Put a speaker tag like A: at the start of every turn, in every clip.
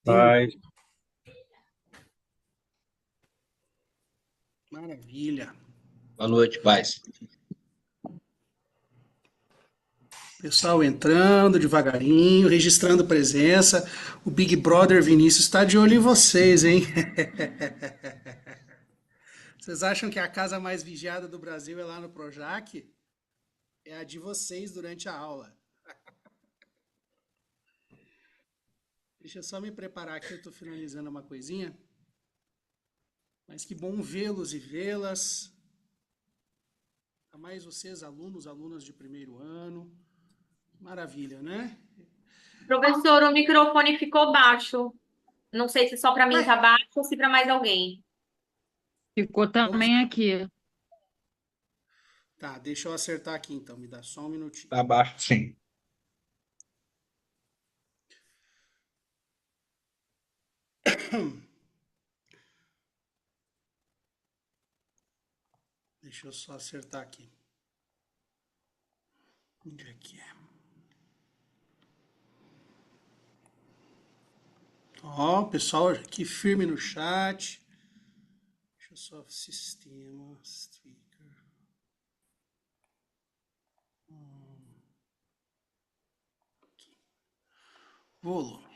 A: Paz.
B: Maravilha.
C: Boa noite, paz.
B: Pessoal entrando devagarinho, registrando presença. O Big Brother Vinícius está de olho em vocês, hein? Vocês acham que a casa mais vigiada do Brasil é lá no Projac? É a de vocês durante a aula. Deixa eu só me preparar aqui, eu estou finalizando uma coisinha. Mas que bom vê-los e vê-las. A mais vocês, alunos, alunas de primeiro ano. Maravilha, né?
D: Professor, o microfone ficou baixo. Não sei se só para mim
B: Ué,
D: tá baixo ou se para mais alguém.
E: Ficou
B: vamos.
E: também aqui.
B: Tá, deixa eu acertar aqui então, me dá só um minutinho.
A: Tá abaixo, sim.
B: Deixa eu só acertar aqui. Onde é que é? Ó, pessoal aqui firme no chat. Deixa eu só sistema, speaker. Aqui. Volume.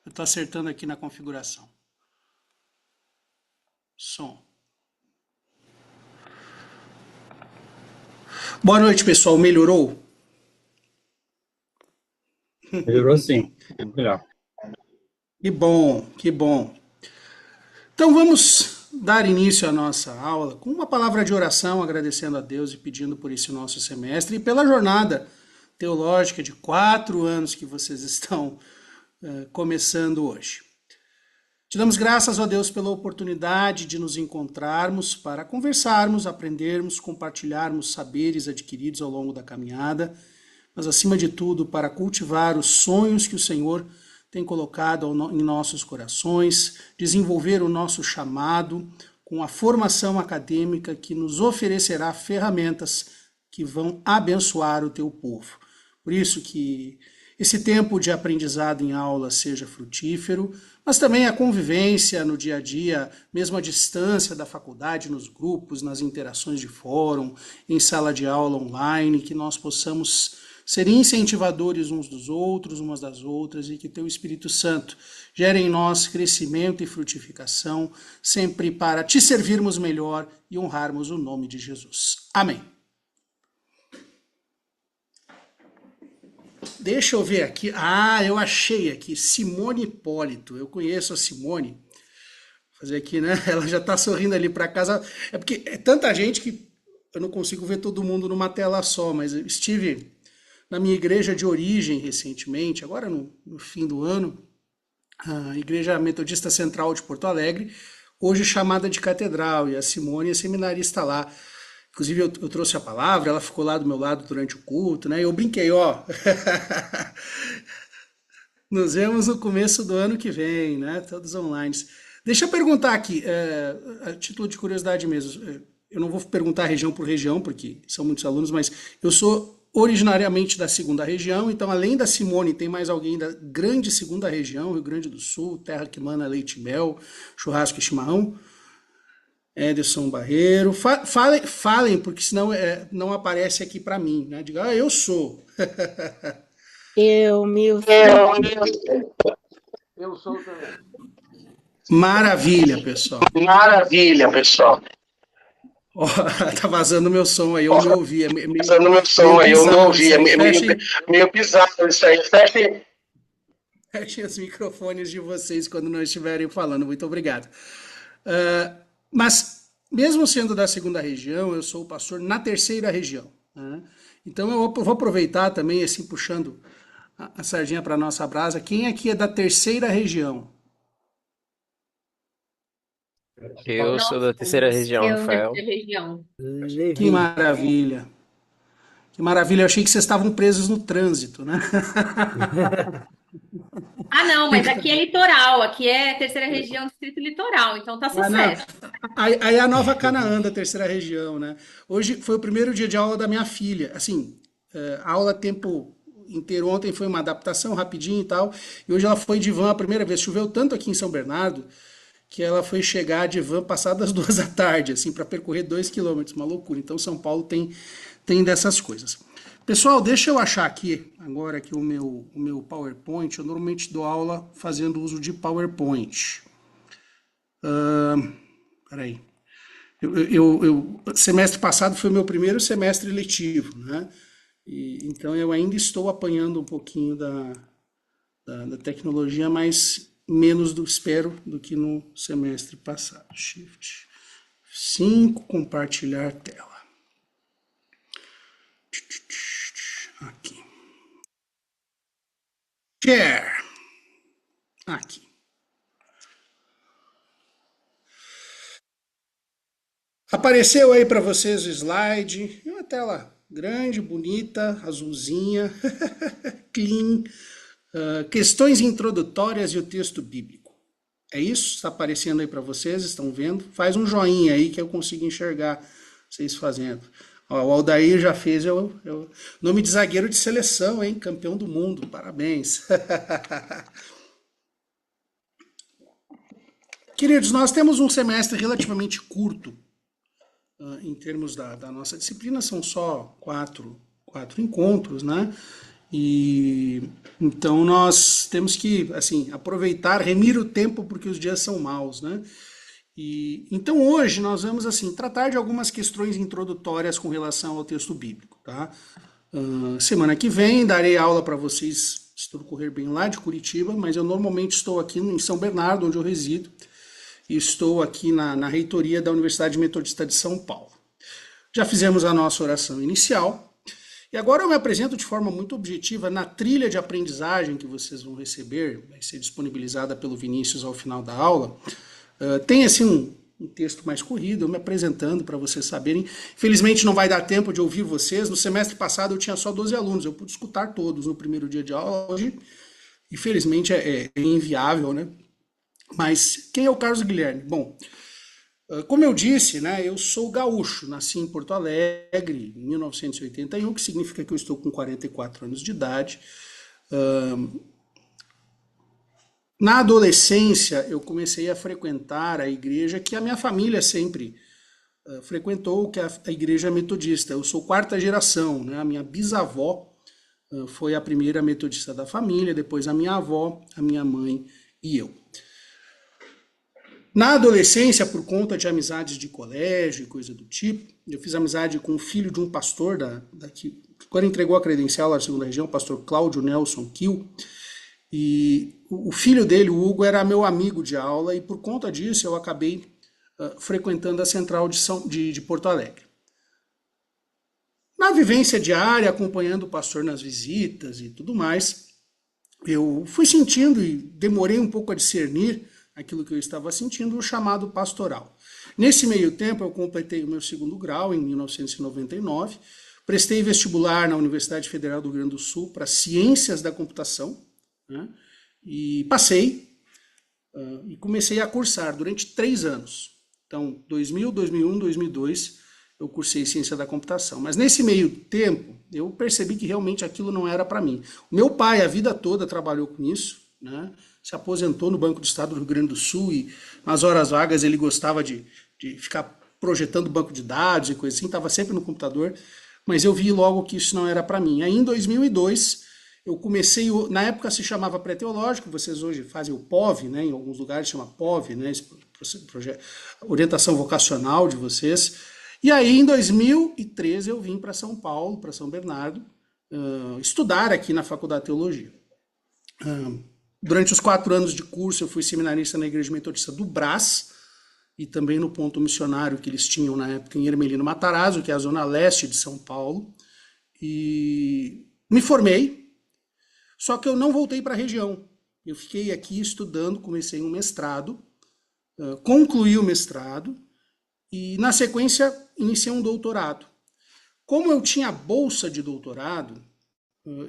B: Eu tô acertando aqui na configuração. Som. Boa noite, pessoal. Melhorou?
A: Melhorou sim. Melhor.
B: Que bom, que bom. Então vamos dar início à nossa aula com uma palavra de oração, agradecendo a Deus e pedindo por esse nosso semestre e pela jornada teológica de 4 anos que vocês estão começando hoje. Te damos graças, ó Deus, pela oportunidade de nos encontrarmos para conversarmos, aprendermos, compartilharmos saberes adquiridos ao longo da caminhada, mas acima de tudo para cultivar os sonhos que o Senhor tem colocado em nossos corações, desenvolver o nosso chamado com a formação acadêmica que nos oferecerá ferramentas que vão abençoar o teu povo. Por isso que esse tempo de aprendizado em aula seja frutífero, mas também a convivência no dia a dia, mesmo à distância da faculdade, nos grupos, nas interações de fórum, em sala de aula online, que nós possamos ser incentivadores uns dos outros, umas das outras, e que teu Espírito Santo gere em nós crescimento e frutificação, sempre para te servirmos melhor e honrarmos o nome de Jesus. Amém. Deixa eu ver aqui. Ah, eu achei aqui. Simone Hipólito. Eu conheço a Simone. Vou fazer aqui, né? Ela já está sorrindo ali para casa. É porque é tanta gente que eu não consigo ver todo mundo numa tela só, mas eu estive na minha igreja de origem recentemente, agora no fim do ano, a Igreja Metodista Central de Porto Alegre, hoje chamada de Catedral, e a Simone é seminarista lá. Inclusive eu trouxe a palavra, ela ficou lá do meu lado durante o culto, né? Eu brinquei, ó. Nos vemos no começo do ano que vem, né? Todos online. Deixa eu perguntar aqui, a título de curiosidade mesmo, eu não vou perguntar região por região, porque são muitos alunos, mas eu sou originariamente da segunda região, então além da Simone, tem mais alguém da grande segunda região, Rio Grande do Sul, terra que mana leite e mel, churrasco e chimarrão. Ederson Barreiro. Falem, porque senão não aparece aqui para mim, né? Diga, eu sou.
F: Eu, Milton.
C: Eu sou também.
B: Maravilha, pessoal.
C: Maravilha, pessoal.
B: Ó, tá vazando meu som aí, eu não ouvi.
C: Usando meu som aí, eu não ouvi. É meio bizarro isso aí.
B: Fechem os microfones de vocês quando não estiverem falando. Muito obrigado. Mas, mesmo sendo da segunda região, eu sou o pastor na terceira região, né? Então, eu vou aproveitar também, assim, puxando a sardinha para nossa brasa. Quem aqui é da terceira região?
G: Eu sou da
D: Nós
G: terceira
D: somos
G: região,
D: da
G: Rafael.
D: terceira região.
B: Que maravilha. Que maravilha. Eu achei que vocês estavam presos no trânsito, né?
D: Ah, não, mas aqui é litoral, aqui é terceira região, distrito litoral, então tá
B: Ah, não.
D: sucesso.
B: Aí é a nova Canaã da terceira região, né? Hoje foi o primeiro dia de aula da minha filha. Assim, aula tempo inteiro. Ontem foi uma adaptação rapidinho e tal, e hoje ela foi de van a primeira vez. Choveu tanto aqui em São Bernardo que ela foi chegar de van passadas 2 da tarde, assim, para percorrer 2 quilômetros, uma loucura. Então São Paulo tem dessas coisas. Pessoal, deixa eu achar aqui agora que o meu PowerPoint. Eu normalmente dou aula fazendo uso de PowerPoint. Peraí. Semestre passado foi o meu primeiro semestre letivo, né? Então eu ainda estou apanhando um pouquinho da tecnologia, mas menos espero do que no semestre passado. Shift 5, compartilhar tela. Aqui. Share. Aqui. Apareceu aí para vocês o slide, uma tela grande, bonita, azulzinha, clean, questões introdutórias e o texto bíblico. É isso? Está aparecendo aí para vocês? Estão vendo? Faz um joinha aí que eu consigo enxergar vocês fazendo. Ó, o Aldair já fez nome de zagueiro de seleção, hein? Campeão do mundo, parabéns. Queridos, nós temos um semestre relativamente curto. Em termos da nossa disciplina, são só quatro encontros, né? E então nós temos que, assim, aproveitar, remir o tempo porque os dias são maus, né? E então hoje nós vamos, assim, tratar de algumas questões introdutórias com relação ao texto bíblico, tá? Semana que vem darei aula para vocês, se tudo correr bem, lá de Curitiba, mas eu normalmente estou aqui em São Bernardo, onde eu resido. E estou aqui na reitoria da Universidade Metodista de São Paulo. Já fizemos a nossa oração inicial, e agora eu me apresento de forma muito objetiva na trilha de aprendizagem que vocês vão receber, vai ser disponibilizada pelo Vinícius ao final da aula. Tem assim um texto mais corrido, eu me apresentando para vocês saberem. Infelizmente não vai dar tempo de ouvir vocês, no semestre passado eu tinha só 12 alunos, eu pude escutar todos no primeiro dia de aula, hoje infelizmente é inviável, né? Mas quem é o Carlos Guilherme? Bom, como eu disse, né, eu sou gaúcho, nasci em Porto Alegre em 1981, que significa que eu estou com 44 anos de idade. Na adolescência, eu comecei a frequentar a igreja que a minha família sempre frequentou, que é a igreja metodista. Eu sou quarta geração, né? A minha bisavó foi a primeira metodista da família, depois a minha avó, a minha mãe e eu. Na adolescência, por conta de amizades de colégio e coisa do tipo, eu fiz amizade com o filho de um pastor que agora entregou a credencial lá da segunda região, o pastor Cláudio Nelson Kiel, e o filho dele, o Hugo, era meu amigo de aula, e por conta disso eu acabei frequentando a central de Porto Alegre. Na vivência diária, acompanhando o pastor nas visitas e tudo mais, eu fui sentindo e demorei um pouco a discernir aquilo que eu estava sentindo, o chamado pastoral. Nesse meio tempo, eu completei o meu segundo grau, em 1999, prestei vestibular na Universidade Federal do Rio Grande do Sul para Ciências da Computação, né, e passei, e comecei a cursar durante 3 anos. Então, 2000, 2001, 2002, eu cursei Ciência da Computação. Mas nesse meio tempo, eu percebi que realmente aquilo não era para mim. O meu pai, a vida toda, trabalhou com isso, né? Se aposentou no Banco do Estado do Rio Grande do Sul e nas horas vagas ele gostava de ficar projetando banco de dados e coisa assim, estava sempre no computador, mas eu vi logo que isso não era para mim. Aí em 2002 eu comecei, na época se chamava pré-teológico, vocês hoje fazem o POV, né? Em alguns lugares chama POV, né? Esse projeto, orientação vocacional de vocês. E aí em 2013 eu vim para São Paulo, para São Bernardo, estudar aqui na Faculdade de Teologia. Durante os 4 anos de curso, eu fui seminarista na Igreja Metodista do Brás e também no ponto missionário que eles tinham na época em Ermelino Matarazzo, que é a zona leste de São Paulo. E me formei, só que eu não voltei para a região. Eu fiquei aqui estudando, comecei um mestrado, concluí o mestrado e, na sequência, iniciei um doutorado. Como eu tinha bolsa de doutorado,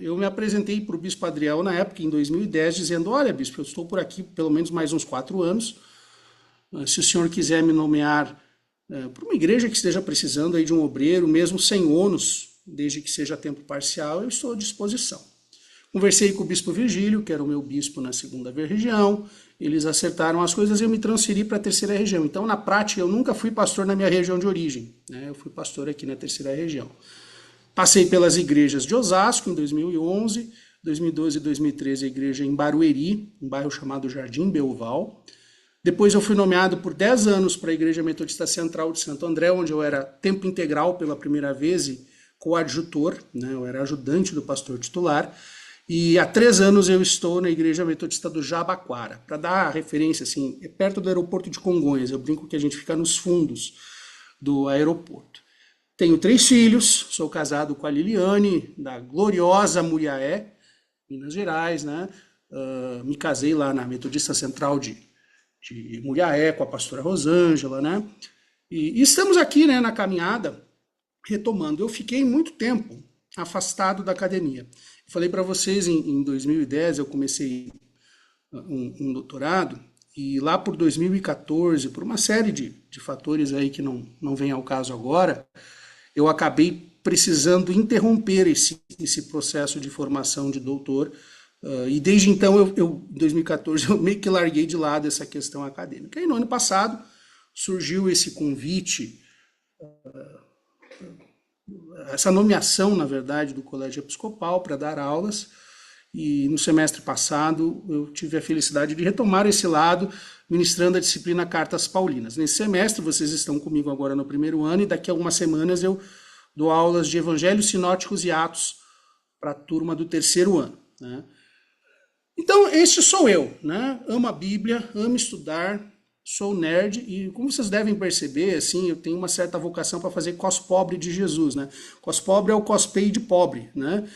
B: eu me apresentei para o Bispo Adriel na época, em 2010, dizendo: olha, Bispo, eu estou por aqui pelo menos mais uns 4 anos. Se o senhor quiser me nomear para uma igreja que esteja precisando aí de um obreiro, mesmo sem ônus, desde que seja a tempo parcial, eu estou à disposição. Conversei com o bispo Virgílio, que era o meu bispo na segunda região, eles acertaram as coisas e eu me transferi para a terceira região. Então, na prática, eu nunca fui pastor na minha região de origem, né? Eu fui pastor aqui na terceira região. Passei pelas igrejas de Osasco em 2011, 2012 e 2013 a igreja em Barueri, um bairro chamado Jardim Belval. Depois eu fui nomeado por 10 anos para a Igreja Metodista Central de Santo André, onde eu era tempo integral pela primeira vez e coadjutor, né? Eu era ajudante do pastor titular. E há 3 anos eu estou na Igreja Metodista do Jabaquara. Para dar referência, assim, é perto do aeroporto de Congonhas. Eu brinco que a gente fica nos fundos do aeroporto. Tenho 3 filhos, sou casado com a Liliane, da gloriosa Muriaé, Minas Gerais, né? Me casei lá na Metodista Central de Muriaé com a pastora Rosângela, né? E estamos aqui, né, na caminhada, retomando. Eu fiquei muito tempo afastado da academia. Falei para vocês, em 2010 eu comecei um doutorado, e lá por 2014, por uma série de fatores aí que não vem ao caso agora, eu acabei precisando interromper esse processo de formação de doutor, e desde então, em 2014, eu meio que larguei de lado essa questão acadêmica. E no ano passado surgiu esse convite, essa nomeação, na verdade, do Colégio Episcopal para dar aulas, e no semestre passado eu tive a felicidade de retomar esse lado, ministrando a disciplina Cartas Paulinas. Nesse semestre, vocês estão comigo agora no primeiro ano, e daqui a algumas semanas eu dou aulas de Evangelhos Sinóticos e Atos para a turma do terceiro ano, né? Então, este sou eu, né? Amo a Bíblia, amo estudar, sou nerd e, como vocês devem perceber, assim, eu tenho uma certa vocação para fazer cospobre de Jesus, né? Cospobre é o cosplay de pobre, né?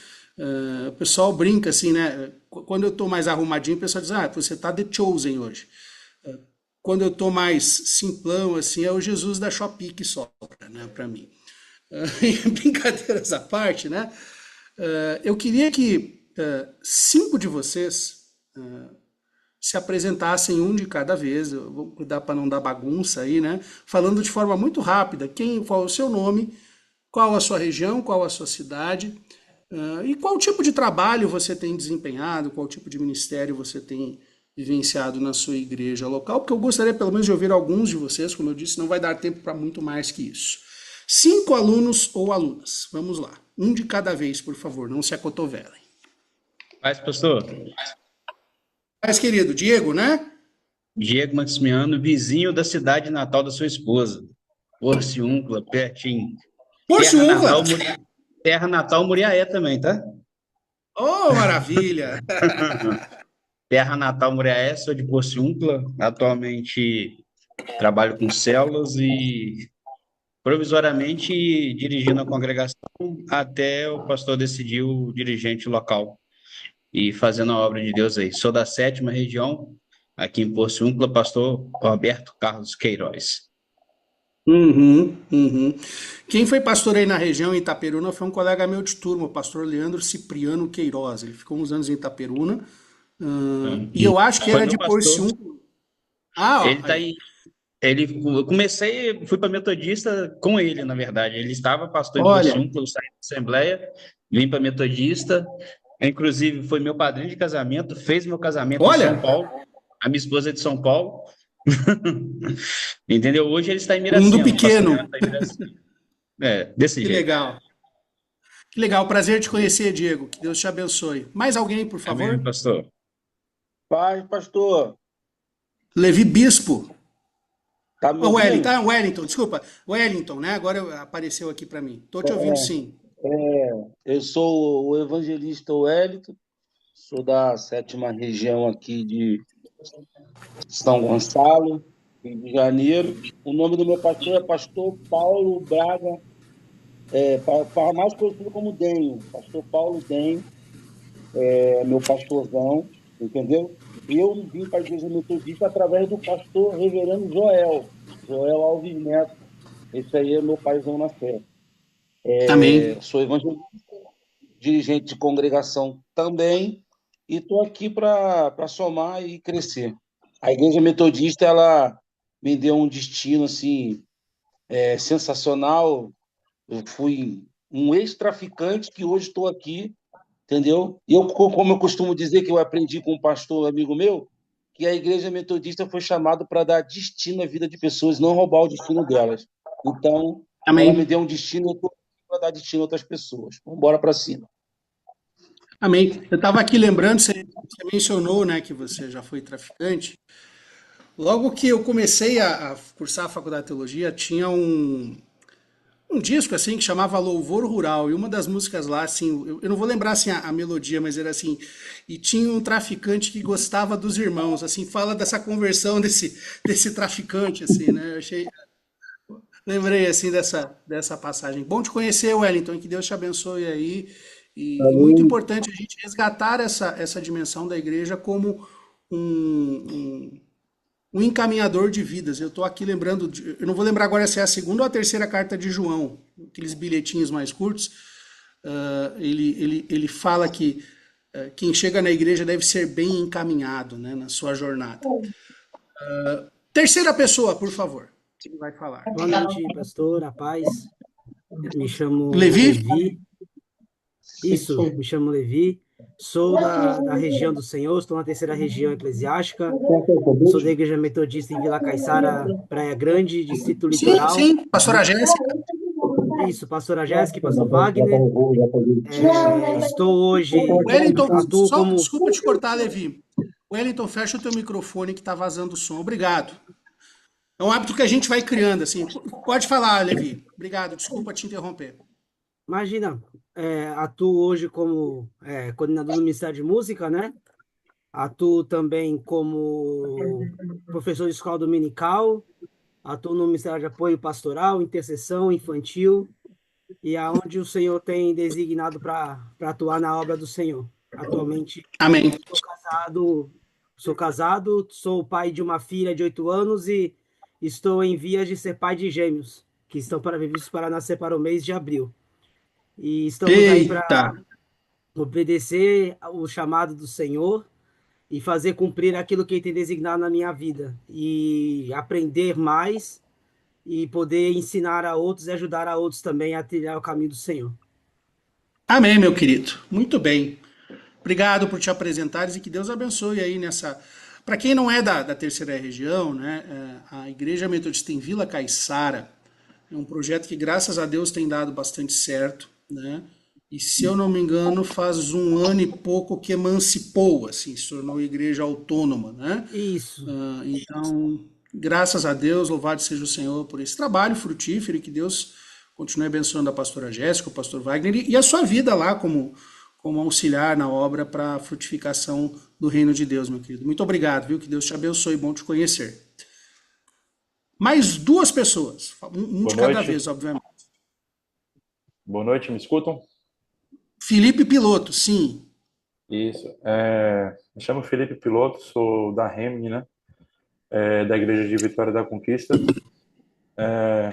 B: O pessoal brinca assim, né? Quando eu estou mais arrumadinho, o pessoal diz, você está The Chosen hoje. Quando eu estou mais simplão, assim, é o Jesus da Shopee que sobra, né, para mim. Brincadeiras à parte, né? Eu queria que 5 de vocês se apresentassem um de cada vez. Eu vou cuidar para não dar bagunça aí, né? Falando de forma muito rápida, qual é o seu nome, qual a sua região, qual a sua cidade, e qual tipo de trabalho você tem desempenhado, qual tipo de ministério você tem vivenciado na sua igreja local, porque eu gostaria pelo menos de ouvir alguns de vocês, como eu disse, não vai dar tempo para muito mais que isso. 5 alunos ou alunas, vamos lá. Um de cada vez, por favor, não se acotovelem.
A: Paz, pastor.
B: Mais querido, Diego, né?
A: Diego Maximiano, vizinho da cidade natal da sua esposa. Porciúncula, pertinho.
B: Porciúncula!
A: Terra natal Muriaé também, tá?
B: Oh, maravilha!
A: Terra natal Muriaé, sou de Porciúncula. Atualmente trabalho com células e provisoriamente dirigindo a congregação até o pastor decidir o dirigente local e fazendo a obra de Deus aí. Sou da 7ª região, aqui em Porciúncula, pastor Roberto Carlos Queiroz.
B: Uhum. Quem foi pastor aí na região, em Itaperuna, foi um colega meu de turma, o pastor Leandro Cipriano Queiroz. Ele ficou uns anos em Itaperuna, e eu acho que
A: Foi
B: era
A: meu
B: de
A: pastor.
B: Porciúncula.
A: Ele tá aí. Fui para Metodista com ele, na verdade. Ele estava pastor em
B: Olha,
A: Porciúncula, eu saí da Assembleia, vim para Metodista. Inclusive, foi meu padrinho de casamento, fez meu casamento em São
B: olha,
A: Paulo. A minha esposa é de São Paulo. Entendeu? Hoje ele está em
B: mundo
A: Miracema.
B: pequeno.
A: Está em Miracema. Desse
B: Que
A: jeito.
B: legal. Que legal, prazer te conhecer, Diego. Que Deus te abençoe. Mais alguém, por
A: Amém,
B: favor?
A: pastor.
H: Paz, pastor.
B: Levi Bispo.
H: Tá me
B: Wellington,
H: ouvindo?
B: Wellington, desculpa. Wellington, né? Agora apareceu aqui para mim. Tô te ouvindo, sim.
H: Eu sou o evangelista Wellington, sou da 7ª região aqui de São Gonçalo, Rio de Janeiro. O nome do meu pastor é pastor Paulo Braga, mais conhecido como Denho. Pastor Paulo Denho, é meu pastorzão, entendeu? Eu vim para a igreja metodista através do pastor reverendo Joel Alves Neto. Esse aí é meu paizão na fé.
B: Amém.
H: Sou evangelista, dirigente de congregação também, e estou aqui para somar e crescer. A igreja metodista, ela me deu um destino assim, sensacional. Eu fui um ex-traficante que hoje estou aqui entendeu? E eu, como eu costumo dizer, que eu aprendi com um pastor amigo meu, que a igreja metodista foi chamada para dar destino à vida de pessoas, não roubar o destino delas. Então, ela me
B: Amém.
H: deu um destino, eu estou para dar destino a outras pessoas. Vamos embora para cima.
B: Amém. Eu estava aqui lembrando, você mencionou, né, que você já foi traficante. Logo que eu comecei a cursar a faculdade de teologia, tinha um disco assim que chamava Louvor Rural, e uma das músicas lá, assim, eu não vou lembrar assim a melodia, mas era assim, e tinha um traficante que gostava dos irmãos, assim, fala dessa conversão desse traficante, assim, né? Eu achei, lembrei assim dessa passagem. Bom te conhecer, Wellington, que Deus te abençoe aí. E muito
H: Amém.
B: importante a gente resgatar essa dimensão da igreja como um encaminhador de vidas. Eu estou aqui lembrando, eu não vou lembrar agora se é a segunda ou a terceira carta de João, aqueles bilhetinhos mais curtos. Ele fala que quem chega na igreja deve ser bem encaminhado, né, na sua jornada. Terceira pessoa, por favor. Quem vai falar?
I: Boa noite, pastor, a paz. Me chamo
B: Levi?
I: Levi. Isso, me chamo Levi. Sou da região do Senhor, estou na terceira região eclesiástica. Sou da Igreja Metodista em Vila Caiçara, Praia Grande, Distrito
B: Sim,
I: Litoral.
B: sim, pastora Jéssica.
I: Isso, pastora Jéssica e pastor Wagner. Estou hoje,
B: Wellington,
I: atuo
B: só
I: como...
B: desculpa te cortar, Levi. Wellington, fecha o teu microfone que está vazando o som. Obrigado. É um hábito que a gente vai criando, assim. Pode falar, Levi. Obrigado, desculpa te interromper.
I: Imagina, atuo hoje como coordenador do Ministério de Música, né? Atuo também como professor de escola dominical, atuo no Ministério de Apoio Pastoral, Intercessão Infantil, e aonde o Senhor tem designado para atuar na obra do Senhor. Atualmente,
B: Amém.
I: sou casado, sou pai de uma filha de 8 anos e estou em vias de ser pai de gêmeos, que estão previstos para nascer para o mês de abril. E estamos aí
B: Eita.
I: para obedecer o chamado do Senhor e fazer cumprir aquilo que Ele tem designado na minha vida. E aprender mais e poder ensinar a outros e ajudar a outros também a trilhar o caminho do Senhor.
B: Amém, meu querido. Muito bem. Obrigado por te apresentares e que Deus abençoe aí nessa. Para quem não é da terceira região, né, a Igreja Metodista em Vila Caiçara é um projeto que, graças a Deus, tem dado bastante certo, né? E se eu não me engano, faz 1 ano e pouco que emancipou, assim, se tornou igreja autônoma, né?
I: Isso.
B: Então, graças a Deus, louvado seja o Senhor por esse trabalho frutífero e que Deus continue abençoando a pastora Jéssica, o pastor Wagner e a sua vida lá como auxiliar na obra para a frutificação do reino de Deus, meu querido. Muito obrigado, viu? Que Deus te abençoe, bom te conhecer. Mais 2 pessoas, um de cada vez, obviamente.
J: Boa noite, me escutam?
B: Felipe Piloto, sim.
J: Isso. Me chamo Felipe Piloto, sou da Remini, né? Da Igreja de Vitória da Conquista.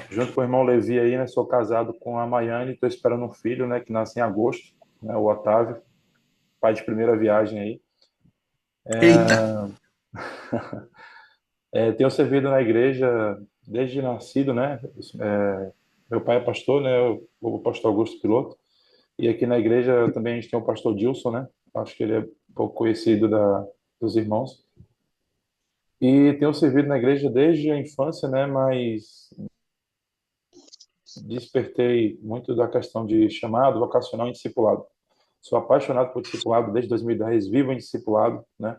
J: Junto com o irmão Levi aí, né? Sou casado com a Maiane, estou esperando um filho, né? Que nasce em agosto, né? O Otávio, pai de primeira viagem aí.
B: Eita.
J: Tenho servido na igreja desde nascido, né? Meu pai é pastor, né? O pastor Augusto Piloto. E aqui na igreja também a gente tem o pastor Dilson, né? Acho que ele é um pouco conhecido dos irmãos. E tenho servido na igreja desde a infância, né? Mas despertei muito da questão de chamado, vocacional e discipulado. Sou apaixonado por discipulado desde 2010, vivo em discipulado, né?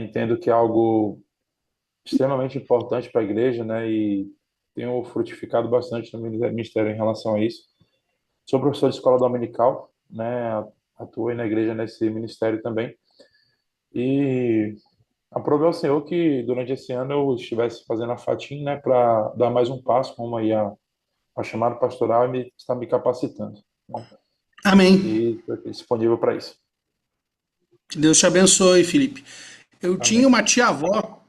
J: Entendo que é algo extremamente importante para a igreja, né? E tenho frutificado bastante no ministério em relação a isso. Sou professor de escola dominical, né? Atuo na igreja nesse ministério também. E aprovo ao Senhor que durante esse ano eu estivesse fazendo a fatim, né? Para dar mais um passo rumo aí a chamado pastoral e estar me capacitando, né?
B: Amém.
J: E estou disponível para isso.
B: Que Deus te abençoe, Felipe. Eu tinha uma tia-avó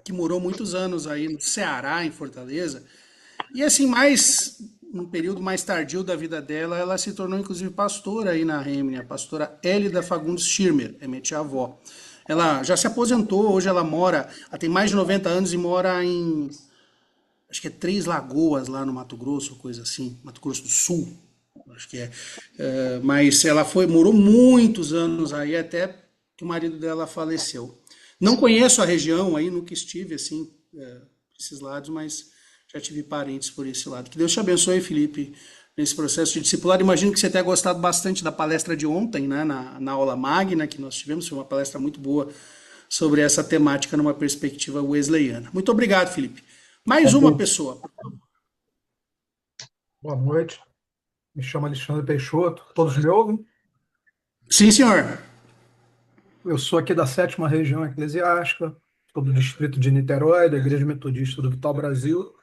B: que morou muitos anos aí no Ceará, em Fortaleza, e assim, um período mais tardio da vida dela, ela se tornou inclusive pastora aí na Remini, a pastora Hélida Fagundes Schirmer, é minha tia-avó. Ela já se aposentou, hoje ela tem mais de 90 anos e mora acho que é Três Lagoas, lá no Mato Grosso, coisa assim, Mato Grosso do Sul. acho que é. Mas ela morou muitos anos aí até que o marido dela faleceu. Não conheço a região aí, nunca estive assim, por esses lados, mas já tive parentes por esse lado. Que Deus te abençoe, Felipe, nesse processo de discipulado. Imagino que você tenha gostado bastante da palestra de ontem, né, na aula magna que nós tivemos. Foi uma palestra muito boa sobre essa temática numa perspectiva wesleyana. Muito obrigado, Felipe. Mais uma pessoa.
K: Boa noite. Me chamo Alexandre Peixoto. Todos me ouvem?
B: Sim, senhor.
K: Eu sou aqui da 7ª Região Eclesiástica, sou do distrito de Niterói, da Igreja Metodista do Vital Brasil.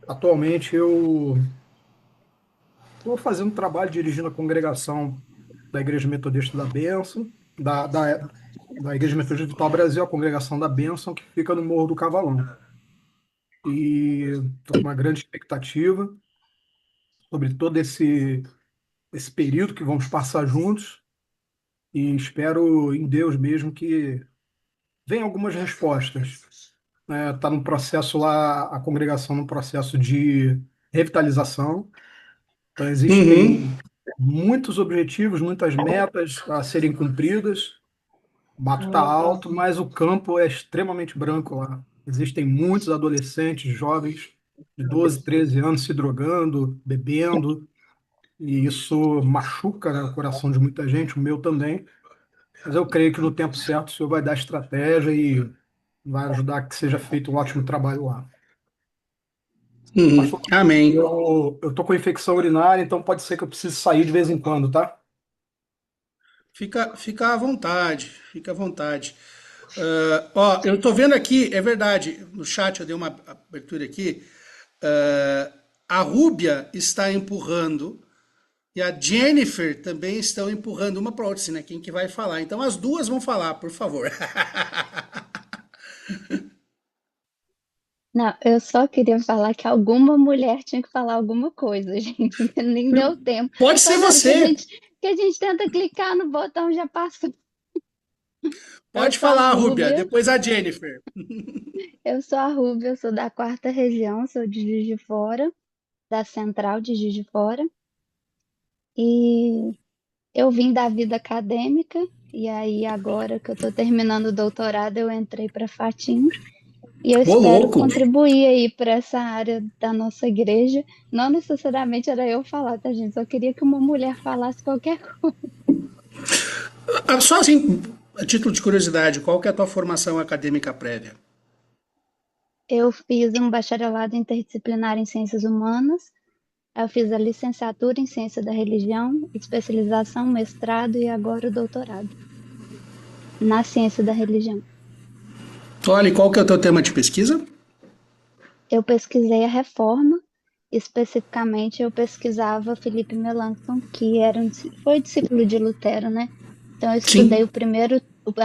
K: Atualmente eu estou fazendo trabalho dirigindo a congregação da Igreja Metodista da Bênção, da Igreja Metodista do Vital Brasil, a congregação da Bênção, que fica no Morro do Cavalão. E estou com uma grande expectativa sobre todo esse período que vamos passar juntos e espero em Deus mesmo que venham algumas respostas. Está no processo lá, a congregação no processo de revitalização. Então, existem muitos objetivos, muitas metas a serem cumpridas. O mato está alto, mas o campo é extremamente branco lá. Existem muitos adolescentes, jovens de 12, 13 anos se drogando, bebendo, e isso machuca, né, o coração de muita gente, o meu também. Mas eu creio que no tempo certo o Senhor vai dar estratégia e vai ajudar que seja feito um ótimo trabalho lá. Pastor,
B: Amém.
K: eu tô com infecção urinária, então pode ser que eu precise sair de vez em quando, tá?
B: Fica à vontade, fica à vontade. Eu tô vendo aqui, é verdade, no chat eu dei uma abertura aqui. A Rúbia está empurrando e a Jennifer também estão empurrando uma para outra, assim, né? Quem que vai falar? Então as duas vão falar, por favor.
L: Não, eu só queria falar que alguma mulher tinha que falar alguma coisa, gente. Nem deu tempo.
B: Pode ser
L: Toda hora
B: você.
L: que a gente tenta clicar no botão já passa.
B: Pode
L: sou a
B: falar, Rúbia,
L: Rúbia.
B: depois a Jennifer.
L: Eu sou a Rúbia, eu sou da 4ª Região, sou de Juiz de Fora, da Central de Juiz de Fora. E eu vim da vida acadêmica, e aí agora que eu estou terminando o doutorado, eu entrei para Fatim. E eu espero
B: louco.
L: contribuir aí para essa área da nossa igreja. Não necessariamente era eu falar, tá, gente? Só queria que uma mulher falasse qualquer coisa.
B: Só assim, a título de curiosidade, qual que é a tua formação acadêmica prévia?
L: Eu fiz um bacharelado interdisciplinar em Ciências Humanas. Eu fiz a licenciatura em Ciência da Religião, especialização, mestrado e agora o doutorado na Ciência da Religião.
B: Olha, e qual que é o teu tema de pesquisa?
L: Eu pesquisei a Reforma, especificamente eu pesquisava Felipe Melanchthon, que foi discípulo de Lutero, né? Então eu estudei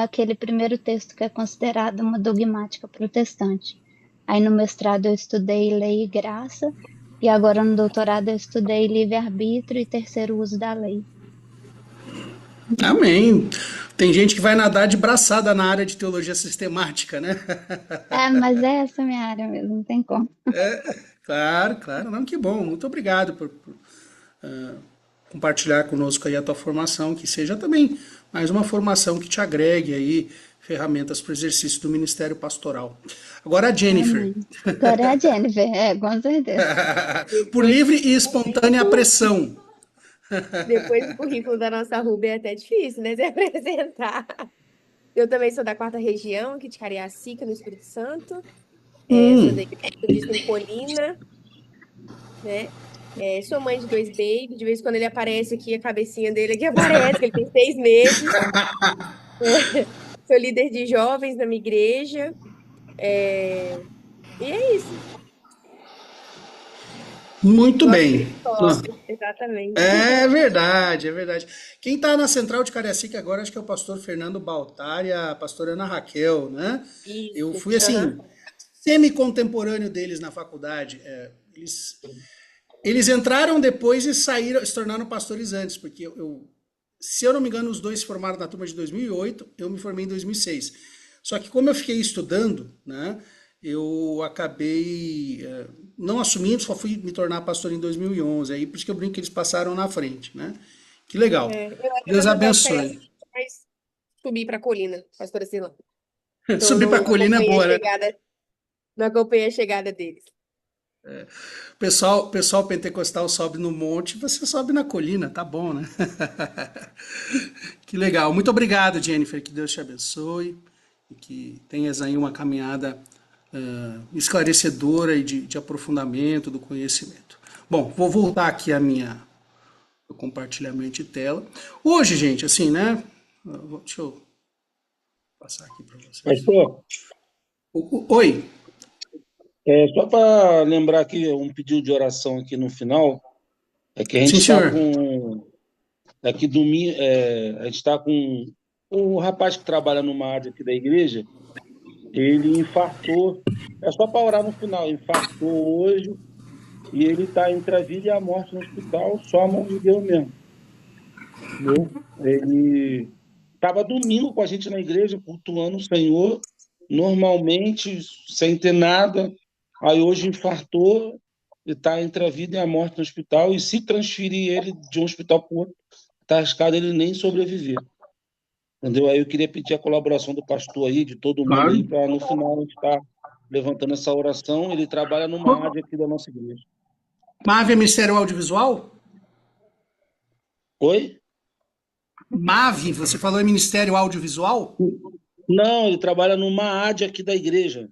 L: aquele primeiro texto que é considerado uma dogmática protestante. Aí no mestrado eu estudei Lei e Graça, e agora no doutorado eu estudei livre-arbítrio e terceiro uso da lei.
B: Amém. Tem gente que vai nadar de braçada na área de teologia sistemática, né?
L: Mas essa é a minha área mesmo, não tem como.
B: Claro. Não, que bom. Muito obrigado por compartilhar conosco aí a tua formação, que seja também mais uma formação que te agregue aí ferramentas para o exercício do ministério pastoral. Agora a Jennifer.
L: Agora é a Jennifer, com certeza.
B: Por livre e espontânea pressão.
M: Depois do currículo da nossa Rúbia é até difícil, né, se apresentar. Eu também sou da 4ª Região, aqui de Cariacica, no Espírito Santo. Sou da Igreja Metodista em Colina, né? Sou mãe de 2 babies. De vez em quando ele aparece aqui, a cabecinha dele aqui aparece, que ele tem 6 meses. Sou líder de jovens na minha igreja. E é isso.
B: Muito bem.
M: Exatamente.
B: É verdade. Quem está na Central de Cariacica agora, acho que é o pastor Fernando Baltar e a pastora Ana Raquel, né?
M: Isso.
B: Eu fui, assim, semi-contemporâneo deles na faculdade. Eles entraram depois e se tornaram pastores antes, porque se eu não me engano, os dois se formaram na turma de 2008, eu me formei em 2006. Só que como eu fiquei estudando, né? eu acabei não assumindo, só fui me tornar pastor em 2011. Aí por isso que eu brinco que eles passaram na frente, né? Que legal.
M: Eu
B: Deus
M: era da fé,
B: abençoe.
M: mas subi para a colina, pastora Silã. Então eu
B: Subir para a
M: não
B: colina é
M: acompanhei a
B: boa, né?
M: chegada, não acompanhei a chegada deles.
B: Pessoal pentecostal sobe no monte, você sobe na colina, tá bom, né? Que legal. Muito obrigado, Jennifer. Que Deus te abençoe e que tenhas aí uma caminhada esclarecedora e de aprofundamento do conhecimento. Bom, vou voltar aqui a minha o compartilhamento de tela. Hoje, gente, assim, né? Deixa eu passar aqui para vocês.
H: Pastor,
B: Oi.
H: só para lembrar aqui, um pedido de oração aqui no final, é que a gente
B: Sim,
H: está
B: senhor.
H: com. Aqui domingo, a gente está com o rapaz que trabalha numa área aqui da igreja, ele infartou. É só para orar no final, infartou hoje e ele está entre a vida e a morte no hospital, só a mão de Deus mesmo. Entendeu? Ele estava domingo com a gente na igreja, cultuando o Senhor, normalmente, sem ter nada. Aí hoje infartou e está entre a vida e a morte no hospital. E se transferir ele de um hospital para o outro, está arriscado ele nem sobreviver. Entendeu? Aí eu queria pedir a colaboração do pastor aí, de todo mundo aí,
B: Claro.
H: para no final a gente estar levantando essa oração. Ele trabalha numa área aqui da nossa igreja.
B: MAV é Ministério Audiovisual?
H: Oi?
B: MAV, você falou é Ministério Audiovisual?
H: Não, ele trabalha numa AD aqui da igreja.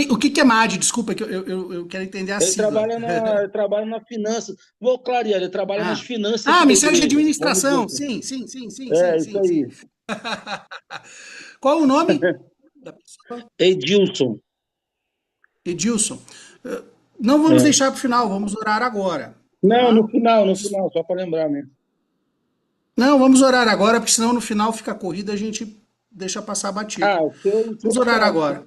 B: O que é MAD? Desculpa, que eu quero entender a
H: Ele
B: sigla.
H: ele trabalha na finança. Vou clarear, ele trabalha nas finanças aqui da
B: Ministério de
H: igreja.
B: Administração.
H: Vamos dizer assim.
B: Sim.
H: É, isso aí.
B: Qual o nome da pessoa?
H: Edilson.
B: Edilson. Não vamos deixar para o final, vamos orar agora.
H: Não, no final, só para lembrar mesmo.
B: Não, vamos orar agora, porque senão no final fica corrida, a gente deixa passar batido. Vamos orar agora.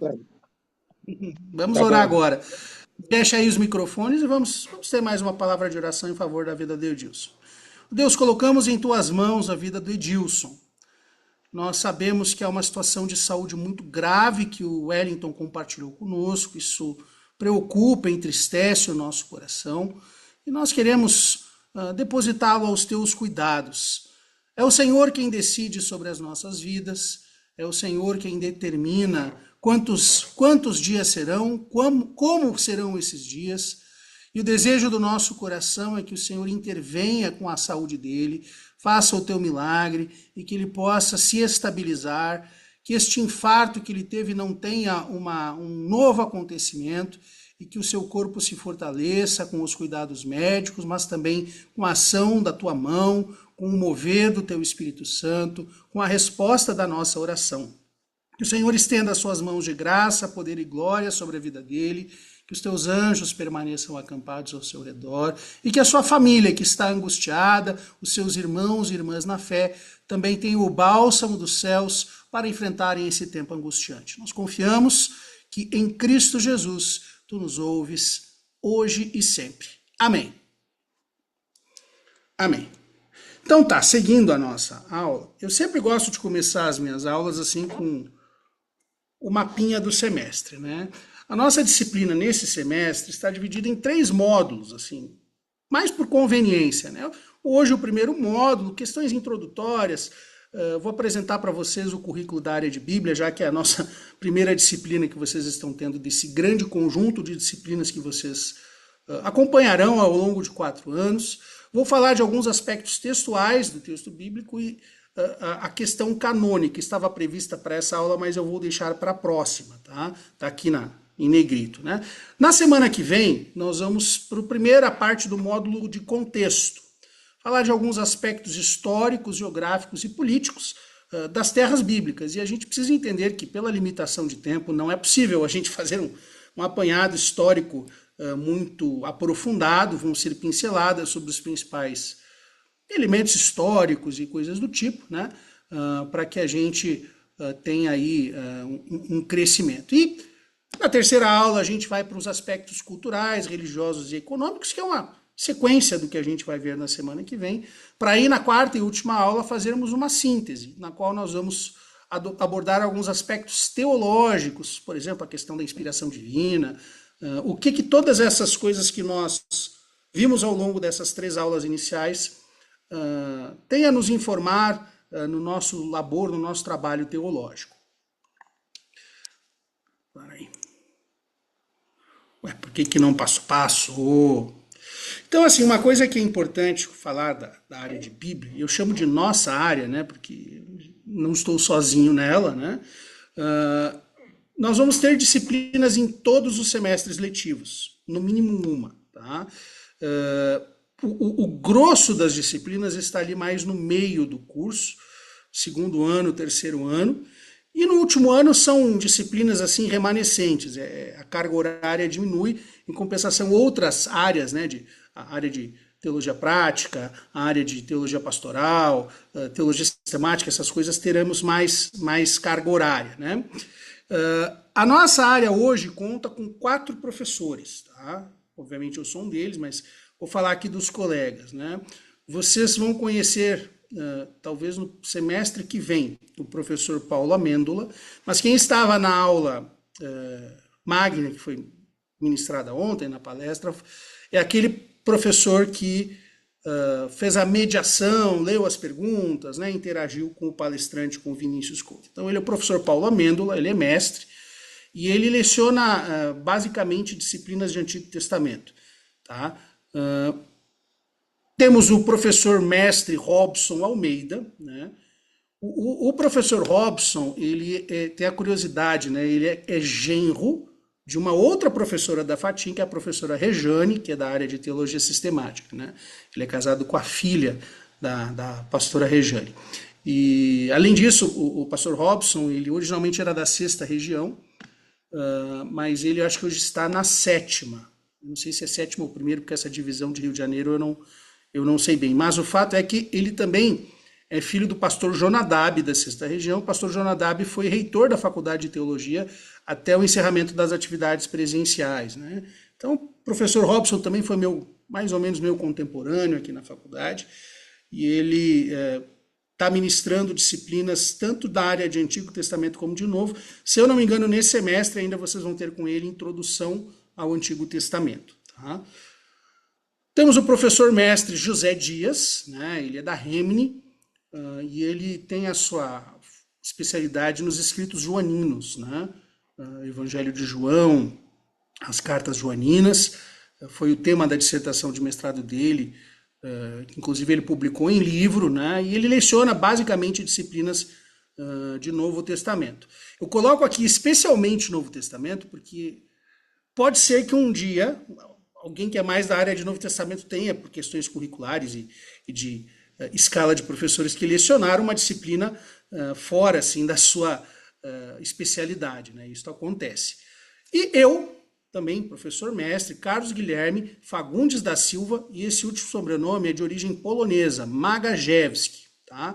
B: Vamos orar agora. Fecha aí os microfones e vamos ter mais uma palavra de oração em favor da vida do Edilson. Deus, colocamos em tuas mãos a vida do Edilson. Nós sabemos que é uma situação de saúde muito grave que o Wellington compartilhou conosco. Isso preocupa, entristece o nosso coração. E nós queremos depositá-lo aos teus cuidados. É o Senhor quem decide sobre as nossas vidas. É o Senhor quem determina quantos dias serão, como serão esses dias. E o desejo do nosso coração é que o Senhor intervenha com a saúde dele, faça o teu milagre e que ele possa se estabilizar, que este infarto que ele teve não tenha um novo acontecimento e que o seu corpo se fortaleça com os cuidados médicos, mas também com a ação da tua mão, com o mover do teu Espírito Santo, com a resposta da nossa oração. Que o Senhor estenda as suas mãos de graça, poder e glória sobre a vida dele, que os teus anjos permaneçam acampados ao seu redor e que a sua família que está angustiada, os seus irmãos e irmãs na fé, também tenham o bálsamo dos céus para enfrentarem esse tempo angustiante. Nós confiamos que em Cristo Jesus tu nos ouves hoje e sempre. Amém. Amém. Então tá, seguindo a nossa aula, eu sempre gosto de começar as minhas aulas assim com o mapinha do semestre, né? A nossa disciplina nesse semestre está dividida em 3 módulos, assim, mais por conveniência, né? Hoje o primeiro módulo, questões introdutórias, vou apresentar para vocês o currículo da área de Bíblia, já que é a nossa primeira disciplina que vocês estão tendo desse grande conjunto de disciplinas que vocês acompanharão ao longo de 4 anos. Vou falar de alguns aspectos textuais do texto bíblico e a questão canônica estava prevista para essa aula, mas eu vou deixar para a próxima, tá? Tá aqui em negrito, né? Na semana que vem, nós vamos para a primeira parte do módulo de contexto. Falar de alguns aspectos históricos, geográficos e políticos das terras bíblicas. E a gente precisa entender que, pela limitação de tempo, não é possível a gente fazer um apanhado histórico muito aprofundado, vão ser pinceladas sobre os principais elementos históricos e coisas do tipo, né? Para que a gente tenha aí um crescimento. E na terceira aula a gente vai para os aspectos culturais, religiosos e econômicos, que é uma sequência do que a gente vai ver na semana que vem, para aí na quarta e última aula fazermos uma síntese, na qual nós vamos abordar alguns aspectos teológicos, por exemplo, a questão da inspiração divina, o que todas essas coisas que nós vimos ao longo dessas 3 aulas iniciais têm a nos informar no nosso labor, no nosso trabalho teológico. Peraí. Ué, por que não passou? Então, assim, uma coisa que é importante falar da área de Bíblia, eu chamo de nossa área, né, porque não estou sozinho nela, né, nós vamos ter disciplinas em todos os semestres letivos, no mínimo uma, tá? O grosso das disciplinas está ali mais no meio do curso, 2º ano, 3º ano, e no último ano são disciplinas assim remanescentes, a carga horária diminui, em compensação outras áreas, né, a área de teologia prática, a área de teologia pastoral, teologia sistemática, essas coisas teremos mais carga horária, né? A nossa área hoje conta com 4 professores, tá? Obviamente eu sou um deles, mas vou falar aqui dos colegas, né? Vocês vão conhecer, talvez no semestre que vem, o professor Paulo Amêndola, mas quem estava na aula magna, que foi ministrada ontem na palestra, é aquele professor que fez a mediação, leu as perguntas, né, interagiu com o palestrante, com o Vinícius Couto. Então ele é o professor Paulo Amêndola, ele é mestre, e ele leciona basicamente disciplinas de Antigo Testamento, tá? Temos o professor mestre Robson Almeida, né? O professor Robson, ele tem a curiosidade, né? Ele é genro de uma outra professora da FATIM, que é a professora Rejane, que é da área de teologia sistemática, né? Ele é casado com a filha da pastora Rejane. E, além disso, o pastor Robson, ele originalmente era da 6ª região, mas ele acho que hoje está na 7ª. Não sei se é 7ª ou 1º, porque essa divisão de Rio de Janeiro eu não sei bem. Mas o fato é que ele também é filho do pastor Jonadab, da 6ª região. O pastor Jonadab foi reitor da Faculdade de Teologia até o encerramento das atividades presenciais, né? Então, o professor Robson também foi mais ou menos meu contemporâneo aqui na faculdade, e ele está ministrando disciplinas tanto da área de Antigo Testamento como de Novo. Se eu não me engano, nesse semestre ainda vocês vão ter com ele introdução ao Antigo Testamento, tá? Temos o professor mestre José Dias, né? Ele é da Remini, e ele tem a sua especialidade nos escritos joaninos, né? Evangelho de João, as cartas joaninas, foi o tema da dissertação de mestrado dele, que inclusive ele publicou em livro, né? E ele leciona basicamente disciplinas de Novo Testamento. Eu coloco aqui especialmente Novo Testamento, porque pode ser que um dia alguém que é mais da área de Novo Testamento tenha, por questões curriculares e de escala de professores que lecionaram uma disciplina fora assim, da sua especialidade, né? Isso acontece. E eu, também, professor mestre, Carlos Guilherme Fagundes da Silva, e esse último sobrenome é de origem polonesa, Magajewski, tá?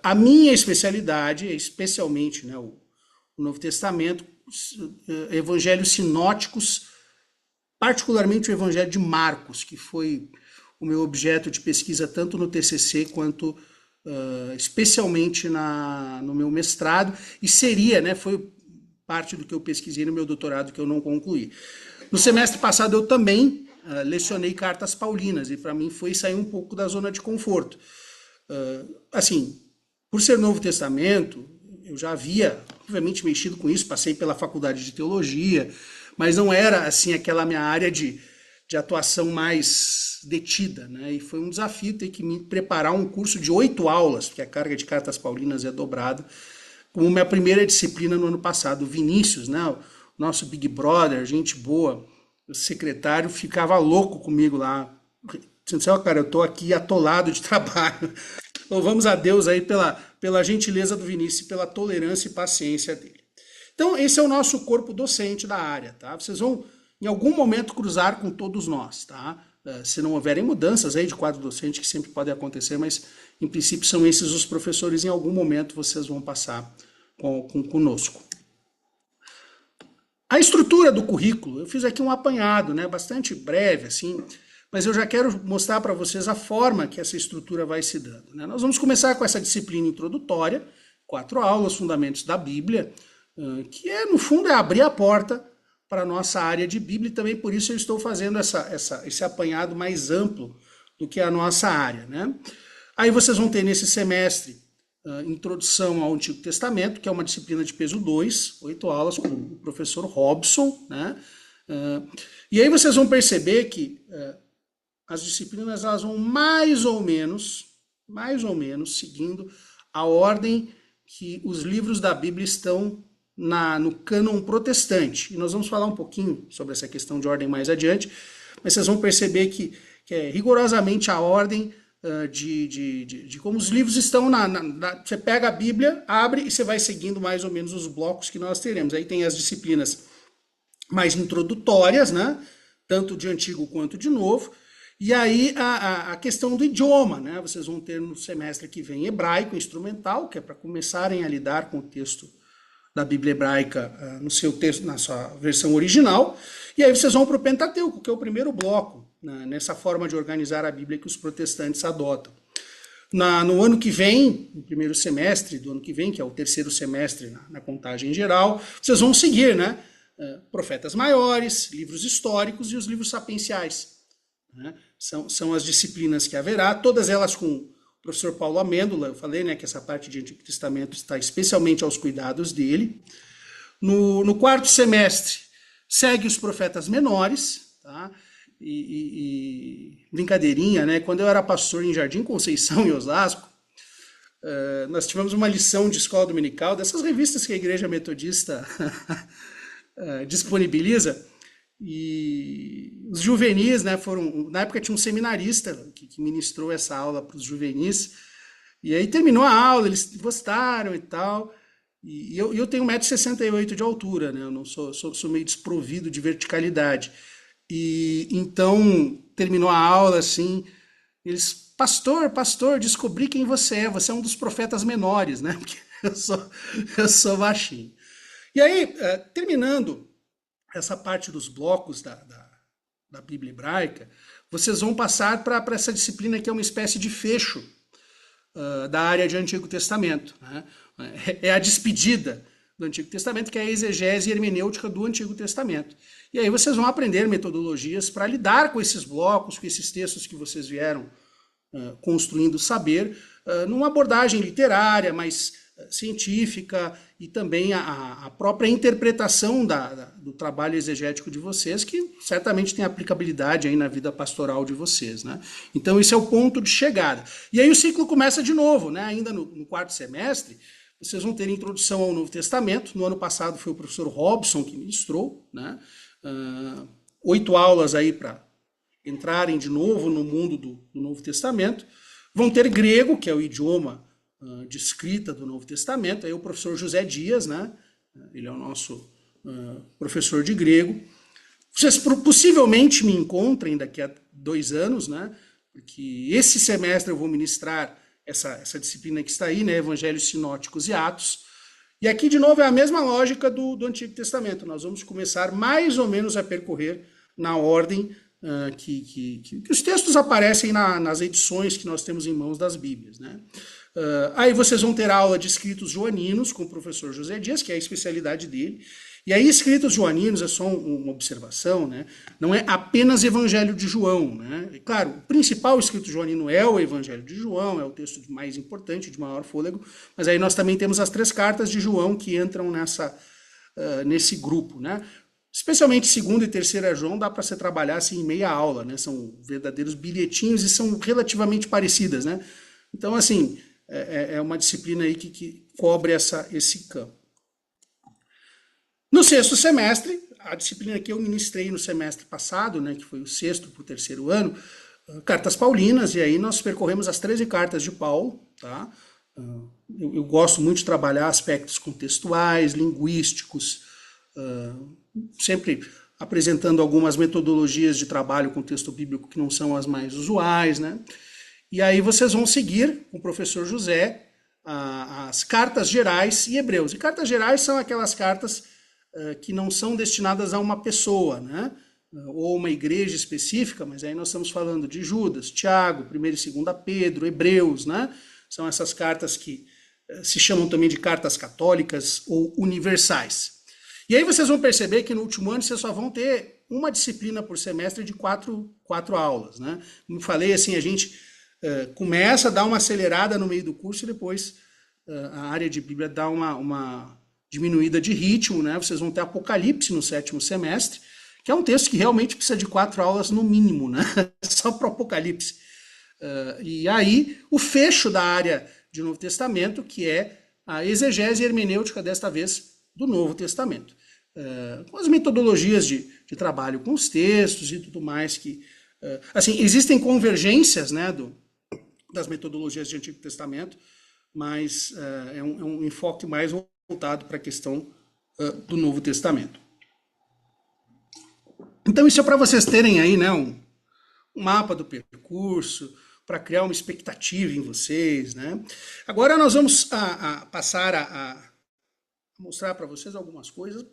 B: A minha especialidade é especialmente, né, o Novo Testamento, evangelhos sinóticos, particularmente o Evangelho de Marcos, que foi o meu objeto de pesquisa tanto no TCC quanto especialmente no meu mestrado, e seria, né, foi parte do que eu pesquisei no meu doutorado que eu não concluí. No semestre passado eu também lecionei cartas paulinas, e para mim foi sair um pouco da zona de conforto. Assim, por ser Novo Testamento, eu já havia, obviamente, mexido com isso, passei pela faculdade de teologia, mas não era, assim, aquela minha área de atuação mais detida, né? E foi um desafio ter que me preparar um curso de 8 aulas, porque a carga de cartas paulinas é dobrada, como minha primeira disciplina no ano passado. O Vinícius, né, o nosso Big Brother, gente boa, o secretário, ficava louco comigo lá. Dizendo, cara, eu estou aqui atolado de trabalho. Louvamos a Deus aí pela gentileza do Vinícius, pela tolerância e paciência dele. Então, esse é o nosso corpo docente da área, tá? Vocês vão, em algum momento, cruzar com todos nós, tá? Se não houverem mudanças aí de quadro docente, que sempre podem acontecer, mas, em princípio, são esses os professores, em algum momento vocês vão passar conosco. A estrutura do currículo, eu fiz aqui um apanhado, né? Bastante breve, assim, mas eu já quero mostrar para vocês a forma que essa estrutura vai se dando, né? Nós vamos começar com essa disciplina introdutória, 4 aulas, Fundamentos da Bíblia, que no fundo é abrir a porta para a nossa área de Bíblia, e também por isso eu estou fazendo esse apanhado mais amplo do que a nossa área, né? Aí vocês vão ter nesse semestre Introdução ao Antigo Testamento, que é uma disciplina de peso 2, 8 aulas com o professor Robson, né? E aí vocês vão perceber que as disciplinas elas vão mais ou menos seguindo a ordem que os livros da Bíblia estão no cânon protestante. E nós vamos falar um pouquinho sobre essa questão de ordem mais adiante, mas vocês vão perceber que é rigorosamente a ordem de como os livros estão você pega a Bíblia, abre e você vai seguindo mais ou menos os blocos que nós teremos. Aí tem as disciplinas mais introdutórias, né? Tanto de Antigo quanto de Novo. E aí a questão do idioma, né? Vocês vão ter no semestre que vem hebraico instrumental, que é para começarem a lidar com o texto da Bíblia hebraica no seu texto, na sua versão original. E aí vocês vão para o Pentateuco, que é o primeiro bloco, né, nessa forma de organizar a Bíblia que os protestantes adotam. No ano que vem, no primeiro semestre do ano que vem, que é o terceiro semestre na contagem geral, vocês vão seguir, né? Profetas maiores, livros históricos e os livros sapienciais. Né? São as disciplinas que haverá, todas elas com o professor Paulo Amêndola. Eu falei, né, que essa parte de Antigo Testamento está especialmente aos cuidados dele. No quarto semestre, segue os profetas menores, tá? Brincadeirinha, né? Quando eu era pastor em Jardim Conceição, em Osasco, nós tivemos uma lição de escola dominical, dessas revistas que a Igreja Metodista disponibiliza, e os juvenis, né, na época tinha um seminarista que ministrou essa aula para os juvenis, e aí terminou a aula, eles gostaram e tal, e eu tenho 1,68 m de altura, né, eu não sou meio desprovido de verticalidade, e então terminou a aula assim, eles, pastor, descobri quem você é um dos profetas menores, né, porque eu sou baixinho. E aí, terminando essa parte dos blocos da Bíblia hebraica, vocês vão passar para essa disciplina que é uma espécie de fecho da área de Antigo Testamento, né? É a despedida do Antigo Testamento, que é a exegese e hermenêutica do Antigo Testamento. E aí vocês vão aprender metodologias para lidar com esses blocos, com esses textos que vocês vieram construindo saber, numa abordagem literária, mais científica, e também a própria interpretação do trabalho exegético de vocês, que certamente tem aplicabilidade aí na vida pastoral de vocês, né? Então esse é o ponto de chegada. E aí o ciclo começa de novo, né? Ainda no quarto semestre, vocês vão ter introdução ao Novo Testamento. No ano passado foi o professor Robson que ministrou, né? 8 aulas aí para entrarem de novo no mundo do Novo Testamento. Vão ter grego, que é o idioma de escrita do Novo Testamento. Aí o professor José Dias, né? Ele é o nosso professor de grego. Vocês possivelmente me encontrem daqui a 2 anos, né? Porque esse semestre eu vou ministrar essa disciplina que está aí, né? Evangelhos Sinóticos e Atos. E aqui, de novo, é a mesma lógica do Antigo Testamento. Nós vamos começar mais ou menos a percorrer na ordem que os textos aparecem nas edições que nós temos em mãos das Bíblias, né? Aí vocês vão ter aula de escritos joaninos com o professor José Dias, que é a especialidade dele. E aí, escritos joaninos, é só uma observação, né? Não é apenas Evangelho de João, né? E, claro, o principal escrito joanino é o Evangelho de João, é o texto mais importante, de maior fôlego, mas aí nós também temos as 3 cartas de João que entram nesse grupo, né? Especialmente 2ª e 3ª João dá para você trabalhar assim, em meia aula, né? São verdadeiros bilhetinhos e são relativamente parecidas, né? Então, assim, é uma disciplina aí que cobre esse campo. No 6º semestre, a disciplina que eu ministrei no semestre passado, né, que foi o 6º para o 3º ano, cartas paulinas, e aí nós percorremos as 13 cartas de Paulo, tá? Eu gosto muito de trabalhar aspectos contextuais, linguísticos, sempre apresentando algumas metodologias de trabalho com texto bíblico que não são as mais usuais, né? E aí vocês vão seguir com o professor José as cartas gerais e Hebreus. E cartas gerais são aquelas cartas que não são destinadas a uma pessoa, né? Ou uma igreja específica, mas aí nós estamos falando de Judas, Tiago, 1ª e 2ª Pedro, Hebreus, né? São essas cartas que se chamam também de cartas católicas ou universais. E aí vocês vão perceber que no último ano vocês só vão ter uma disciplina por semestre de quatro aulas, né? Como falei, assim, a gente começa a dar uma acelerada no meio do curso e depois a área de Bíblia dá uma diminuída de ritmo, né? Vocês vão ter Apocalipse no 7º semestre, que é um texto que realmente precisa de 4 aulas no mínimo, né? Só para o Apocalipse. E aí, o fecho da área de Novo Testamento, que é a exegese hermenêutica, desta vez, do Novo Testamento. Com as metodologias de trabalho com os textos e tudo mais que... assim, existem convergências, né, das metodologias de Antigo Testamento, mas é um enfoque mais voltado para a questão do Novo Testamento. Então, isso é para vocês terem aí, né, um mapa do percurso, para criar uma expectativa em vocês, né? Agora nós vamos passar a mostrar para vocês algumas coisas,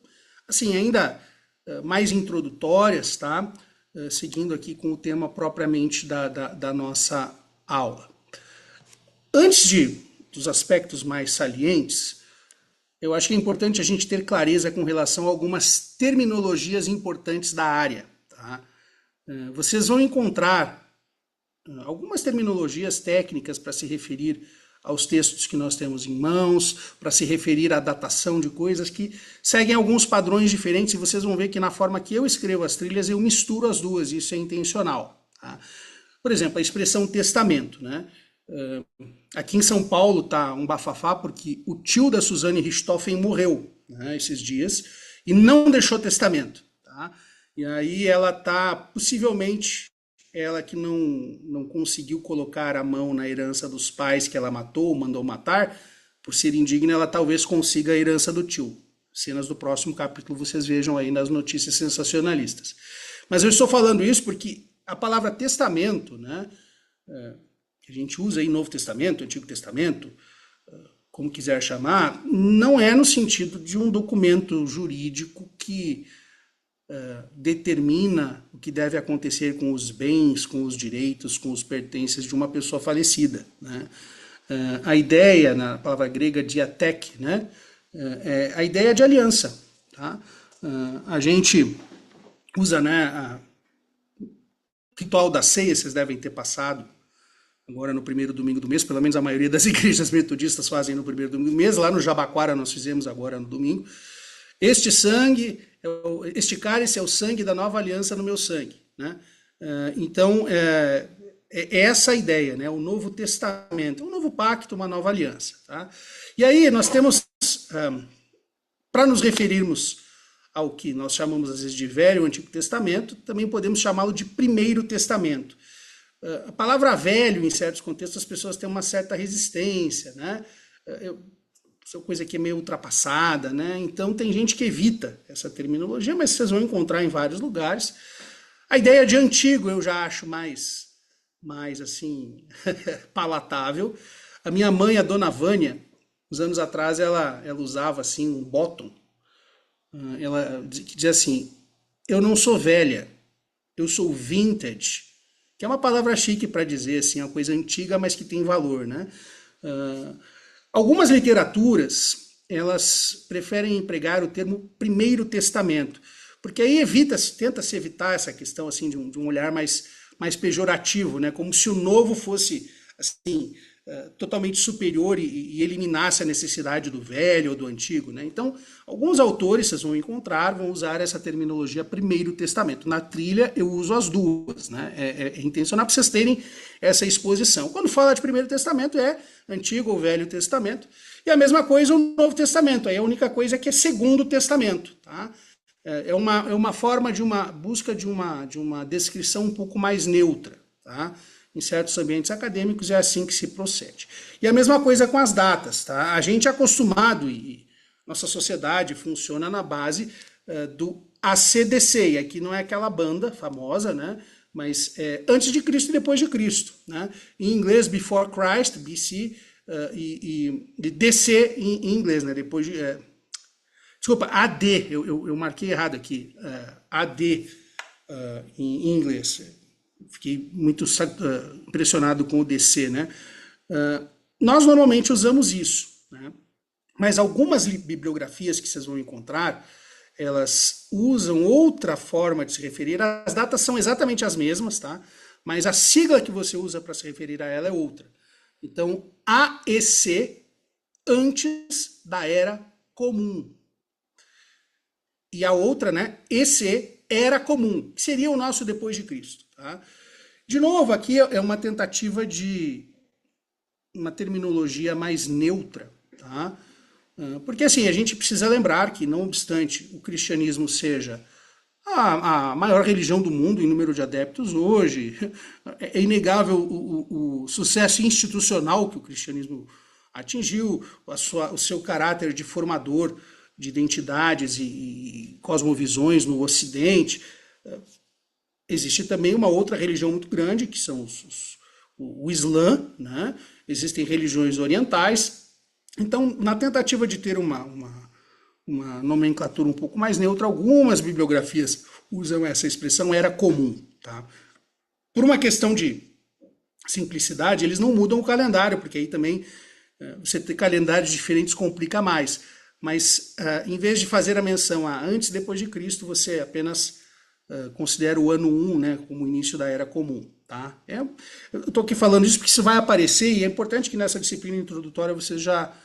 B: assim, ainda mais introdutórias, tá? Seguindo aqui com o tema propriamente da nossa aula. Antes dos aspectos mais salientes, eu acho que é importante a gente ter clareza com relação a algumas terminologias importantes da área, tá? Vocês vão encontrar algumas terminologias técnicas para se referir aos textos que nós temos em mãos, para se referir à datação de coisas que seguem alguns padrões diferentes, e vocês vão ver que na forma que eu escrevo as trilhas, eu misturo as duas, e isso é intencional, tá? Por exemplo, a expressão testamento, né? Aqui em São Paulo tá um bafafá, porque o tio da Suzane Richthofen morreu, né, esses dias, e não deixou testamento, tá? E aí ela tá, possivelmente, ela que não conseguiu colocar a mão na herança dos pais que ela matou, mandou matar, por ser indigna, ela talvez consiga a herança do tio. Cenas do próximo capítulo vocês vejam aí nas notícias sensacionalistas. Mas eu estou falando isso porque a palavra testamento, né, que a gente usa aí Novo Testamento, Antigo Testamento, como quiser chamar, não é no sentido de um documento jurídico que determina o que deve acontecer com os bens, com os direitos, com os pertences de uma pessoa falecida, né? A ideia, na palavra grega diatek, né, é a ideia de aliança, tá? A gente usa, né, o ritual da ceia, vocês devem ter passado agora no primeiro domingo do mês, pelo menos a maioria das igrejas metodistas fazem no primeiro domingo do mês, lá no Jabaquara nós fizemos agora no domingo. Este este cálice é o sangue da nova aliança no meu sangue, né? Então, é essa a ideia, né? O Novo Testamento, um novo pacto, uma nova aliança, tá? E aí nós temos, para nos referirmos ao que nós chamamos às vezes de Velho ou Antigo Testamento, também podemos chamá-lo de Primeiro Testamento. A palavra velho, em certos contextos, as pessoas têm uma certa resistência, né? Essa coisa que é meio ultrapassada, né? Então tem gente que evita essa terminologia, mas vocês vão encontrar em vários lugares. A ideia de antigo eu já acho mais assim, palatável. A minha mãe, a dona Vânia, uns anos atrás, ela usava assim um bottom. Ela dizia assim: eu não sou velha, eu sou vintage, que é uma palavra chique para dizer assim, uma coisa antiga, mas que tem valor, né? Algumas literaturas, elas preferem empregar o termo Primeiro Testamento, porque aí tenta-se evitar essa questão assim de um olhar mais pejorativo, né? Como se o novo fosse assim totalmente superior e eliminasse a necessidade do velho ou do antigo, né? Então, alguns autores, vocês vão encontrar, vão usar essa terminologia Primeiro Testamento. Na trilha, eu uso as duas, né? É intencional para vocês terem essa exposição. Quando fala de Primeiro Testamento, é Antigo ou Velho Testamento. E a mesma coisa o Novo Testamento. Aí a única coisa é que é Segundo Testamento, tá? É uma forma de uma busca de uma descrição um pouco mais neutra, tá? Em certos ambientes acadêmicos é assim que se procede. E a mesma coisa com as datas, tá? A gente é acostumado, e nossa sociedade funciona na base do ACDC, e aqui não é aquela banda famosa, né? Mas antes de Cristo e depois de Cristo, né? Em inglês, Before Christ, BC, e DC em inglês, né? Depois de... desculpa, AD, eu marquei errado aqui, AD em inglês. Fiquei muito impressionado com o DC, né? Nós normalmente usamos isso, né? Mas algumas bibliografias que vocês vão encontrar, elas usam outra forma de se referir. As datas são exatamente as mesmas, tá? Mas a sigla que você usa para se referir a ela é outra. Então, AEC, antes da Era Comum. E a outra, né? EC, Era Comum, que seria o nosso depois de Cristo, tá? De novo, aqui é uma tentativa de uma terminologia mais neutra, tá? Porque assim, a gente precisa lembrar que, não obstante o cristianismo seja a maior religião do mundo em número de adeptos hoje, é inegável o sucesso institucional que o cristianismo atingiu, o seu caráter de formador de identidades e cosmovisões no Ocidente. Existe também uma outra religião muito grande, que são o Islã, né? Existem religiões orientais. Então, na tentativa de ter uma nomenclatura um pouco mais neutra, algumas bibliografias usam essa expressão era comum, tá? Por uma questão de simplicidade, eles não mudam o calendário, porque aí também você ter calendários diferentes complica mais. Mas, em vez de fazer a menção a antes e depois de Cristo, você apenas considera o ano 1, né, como o início da Era Comum, tá? Eu estou aqui falando isso porque isso vai aparecer, e é importante que nessa disciplina introdutória vocês já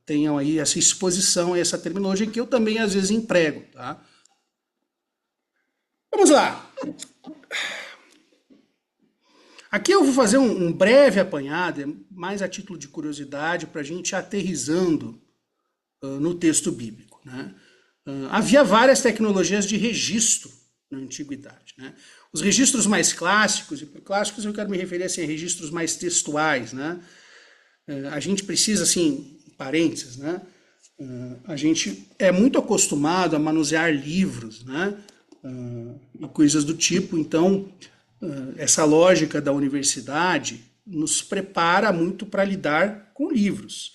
B: tenham aí essa exposição a essa terminologia que eu também às vezes emprego, tá? Vamos lá. Aqui eu vou fazer um breve apanhado, mais a título de curiosidade, para a gente ir aterrizando no texto bíblico, né? Havia várias tecnologias de registro na antiguidade, né? Os registros mais clássicos, e por clássicos eu quero me referir assim, a registros mais textuais, né? A gente precisa, assim, parênteses, né? A gente é muito acostumado a manusear livros, né? E coisas do tipo, então essa lógica da universidade nos prepara muito para lidar com livros.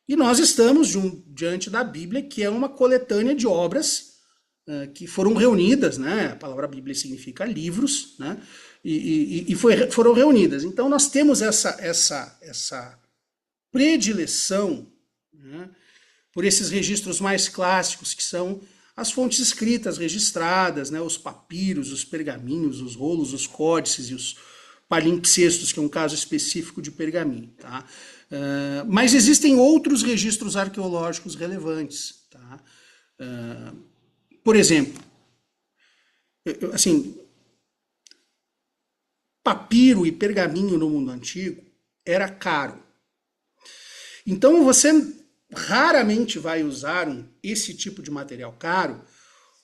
B: E nós estamos diante da Bíblia, que é uma coletânea de obras que foram reunidas, né? A palavra Bíblia significa livros, né? Foram reunidas. Então nós temos essa predileção, né, por esses registros mais clássicos, que são as fontes escritas registradas, né, os papiros, os pergaminhos, os rolos, os códices e os palimpsestos, que é um caso específico de pergaminho, tá? Mas existem outros registros arqueológicos relevantes, tá? Por exemplo, assim, papiro e pergaminho no mundo antigo era caro. Então você raramente vai usar esse tipo de material caro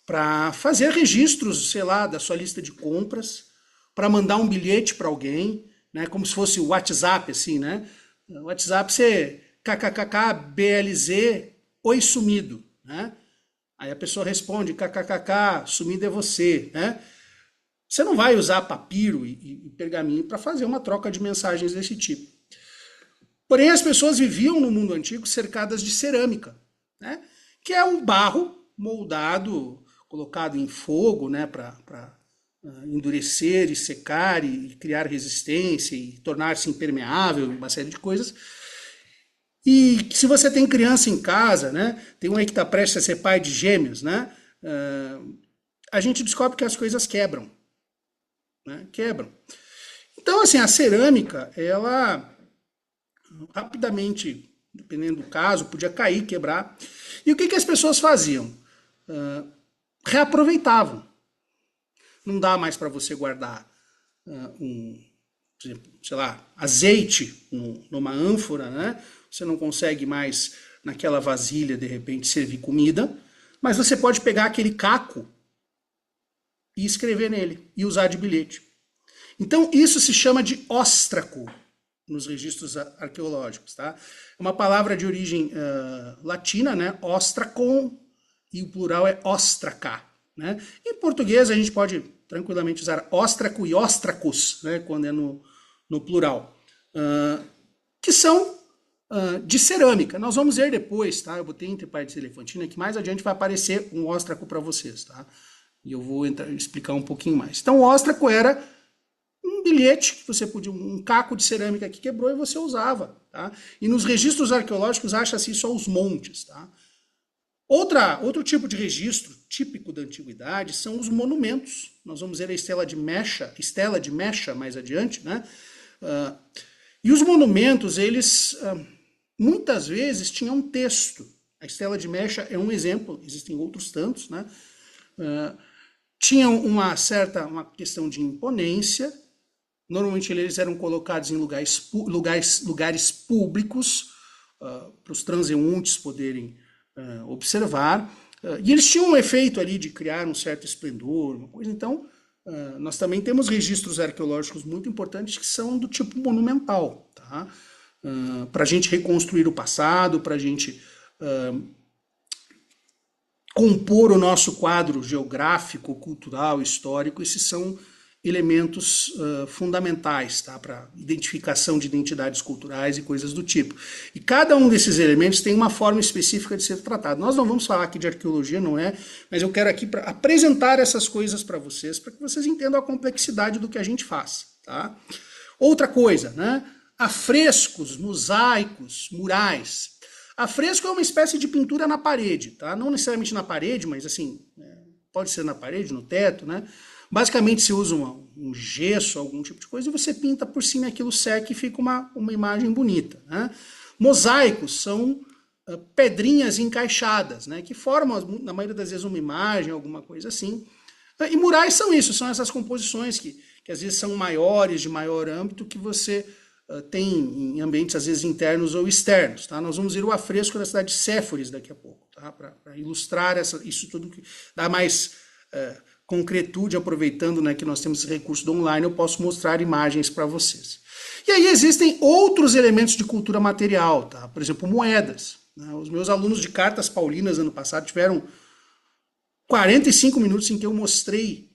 B: para fazer registros, sei lá, da sua lista de compras, para mandar um bilhete para alguém, né, como se fosse o WhatsApp, assim, né? O WhatsApp você kkkk, BLZ, oi sumido, né? Aí a pessoa responde kkkk, sumido é você, né? Você não vai usar papiro e pergaminho para fazer uma troca de mensagens desse tipo. Porém, as pessoas viviam no mundo antigo cercadas de cerâmica, né? Que é um barro moldado, colocado em fogo, né, para endurecer e secar e criar resistência e tornar-se impermeável, uma série de coisas. E se você tem criança em casa, né, tem um aí que está prestes a ser pai de gêmeos, né, a gente descobre que as coisas quebram, né, quebram. Então, assim, a cerâmica, ela rapidamente, dependendo do caso, podia cair, quebrar. E o que as pessoas faziam? Reaproveitavam. Não dá mais para você guardar por exemplo, sei lá, azeite numa ânfora, né? Você não consegue mais naquela vasilha, de repente, servir comida, mas você pode pegar aquele caco e escrever nele, e usar de bilhete. Então, isso se chama de óstraco nos registros arqueológicos, tá? É uma palavra de origem latina, né? Ostracon, e o plural é ostraca, né? Em português, a gente pode tranquilamente usar óstraco e óstracos, né? Quando é no plural, que são de cerâmica. Nós vamos ver depois, tá? Eu botei entre parênteses elefantina, que mais adiante vai aparecer um óstraco para vocês, tá? E eu vou explicar um pouquinho mais. Então, o óstraco era um bilhete que você podia, um caco de cerâmica que quebrou e você usava, tá? E nos registros arqueológicos acha-se só os montes, tá? Outro tipo de registro típico da antiguidade são os monumentos. Nós vamos ver a Estela de Mecha mais adiante, né? E os monumentos, eles muitas vezes tinham um texto. A Estela de Mecha é um exemplo, existem outros tantos, né? Tinham uma questão de imponência. Normalmente eles eram colocados em lugares públicos para os transeuntes poderem observar. E eles tinham um efeito ali de criar um certo esplendor, uma coisa. Então, nós também temos registros arqueológicos muito importantes que são do tipo monumental, tá? Para a gente reconstruir o passado, para a gente compor o nosso quadro geográfico, cultural, histórico. Esses são elementos fundamentais, tá? Para identificação de identidades culturais e coisas do tipo. E cada um desses elementos tem uma forma específica de ser tratado. Nós não vamos falar aqui de arqueologia, não é? Mas eu quero aqui apresentar essas coisas para que vocês entendam a complexidade do que a gente faz, tá? Outra coisa, né? Afrescos, mosaicos, murais. Afresco é uma espécie de pintura na parede, tá? Não necessariamente na parede, mas assim, pode ser na parede, no teto, né? Basicamente se usa um gesso, algum tipo de coisa, e você pinta por cima, aquilo seca e fica uma imagem bonita, né? Mosaicos são pedrinhas encaixadas, né? Que formam, na maioria das vezes, uma imagem, alguma coisa assim. E murais são isso, são essas composições que às vezes são maiores, de maior âmbito, que você tem em ambientes, às vezes, internos ou externos, tá? Nós vamos ver o afresco da cidade de Séforis daqui a pouco, tá? Para ilustrar isso tudo, que dá mais concretude, aproveitando, né, que nós temos esse recurso do online, eu posso mostrar imagens para vocês. E aí existem outros elementos de cultura material, tá? Por exemplo, moedas, né? Os meus alunos de cartas paulinas ano passado tiveram 45 minutos em que eu mostrei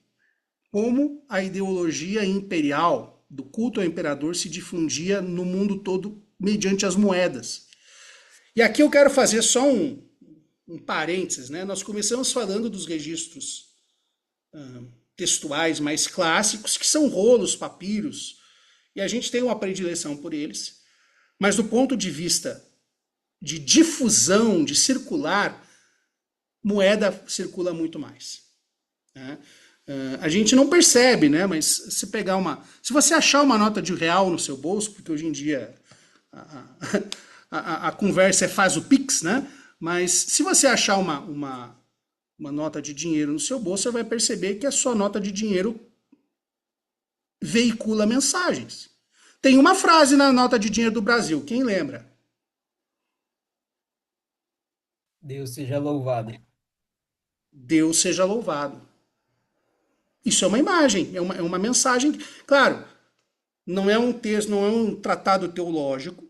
B: como a ideologia imperial do culto ao imperador se difundia no mundo todo mediante as moedas. E aqui eu quero fazer só um parênteses, né? Nós começamos falando dos registros textuais mais clássicos, que são rolos, papiros, e a gente tem uma predileção por eles, mas do ponto de vista de difusão, de circular, moeda circula muito mais, né? A gente não percebe, né? Mas se você achar uma nota de R$1 no seu bolso, porque hoje em dia a conversa faz o Pix, né? Mas se você achar uma nota de dinheiro no seu bolso, você vai perceber que a sua nota de dinheiro veicula mensagens. Tem uma frase na nota de dinheiro do Brasil, quem lembra?
N: Deus seja louvado.
B: Deus seja louvado. Isso é uma imagem, é uma mensagem. Claro, não é um texto, não é um tratado teológico,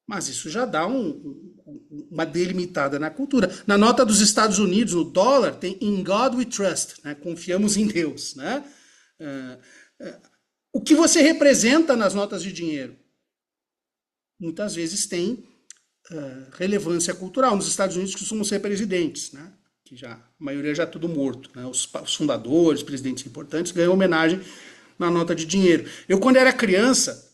B: mas isso já dá uma delimitada na cultura. Na nota dos Estados Unidos, no dólar, tem "In God we trust", né? Confiamos em Deus, né? O que você representa nas notas de dinheiro? Muitas vezes tem relevância cultural. Nos Estados Unidos costumam ser presidentes, né? Que a maioria já é tudo morto, né? Os fundadores, presidentes importantes, ganham homenagem na nota de dinheiro. Eu, quando era criança,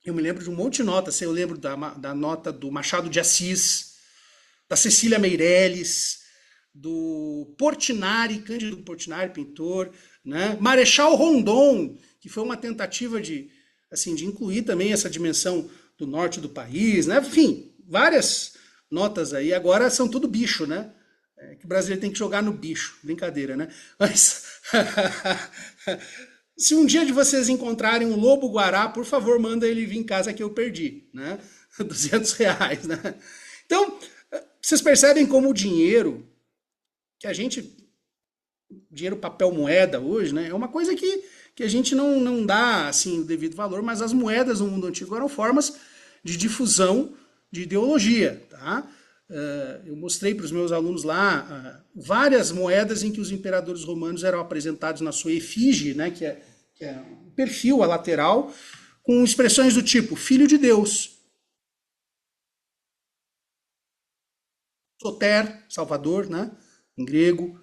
B: eu me lembro de um monte de notas. Eu lembro da nota do Machado de Assis, da Cecília Meirelles, do Portinari, Cândido Portinari, pintor, né? Marechal Rondon, que foi uma tentativa de incluir também essa dimensão do norte do país, né? Enfim, várias notas aí. Agora são tudo bicho, né? Que o brasileiro tem que jogar no bicho. Brincadeira, né? Mas se um dia de vocês encontrarem um lobo-guará, por favor, manda ele vir em casa que eu perdi, né? R$200, né? Então, vocês percebem como o dinheiro, dinheiro, papel, moeda hoje, né? É uma coisa que a gente não dá, assim, o devido valor, mas as moedas no mundo antigo eram formas de difusão de ideologia, tá? Eu mostrei para os meus alunos lá várias moedas em que os imperadores romanos eram apresentados na sua efígie, né, que é um perfil, a lateral, com expressões do tipo "Filho de Deus", Soter, Salvador, né, em grego.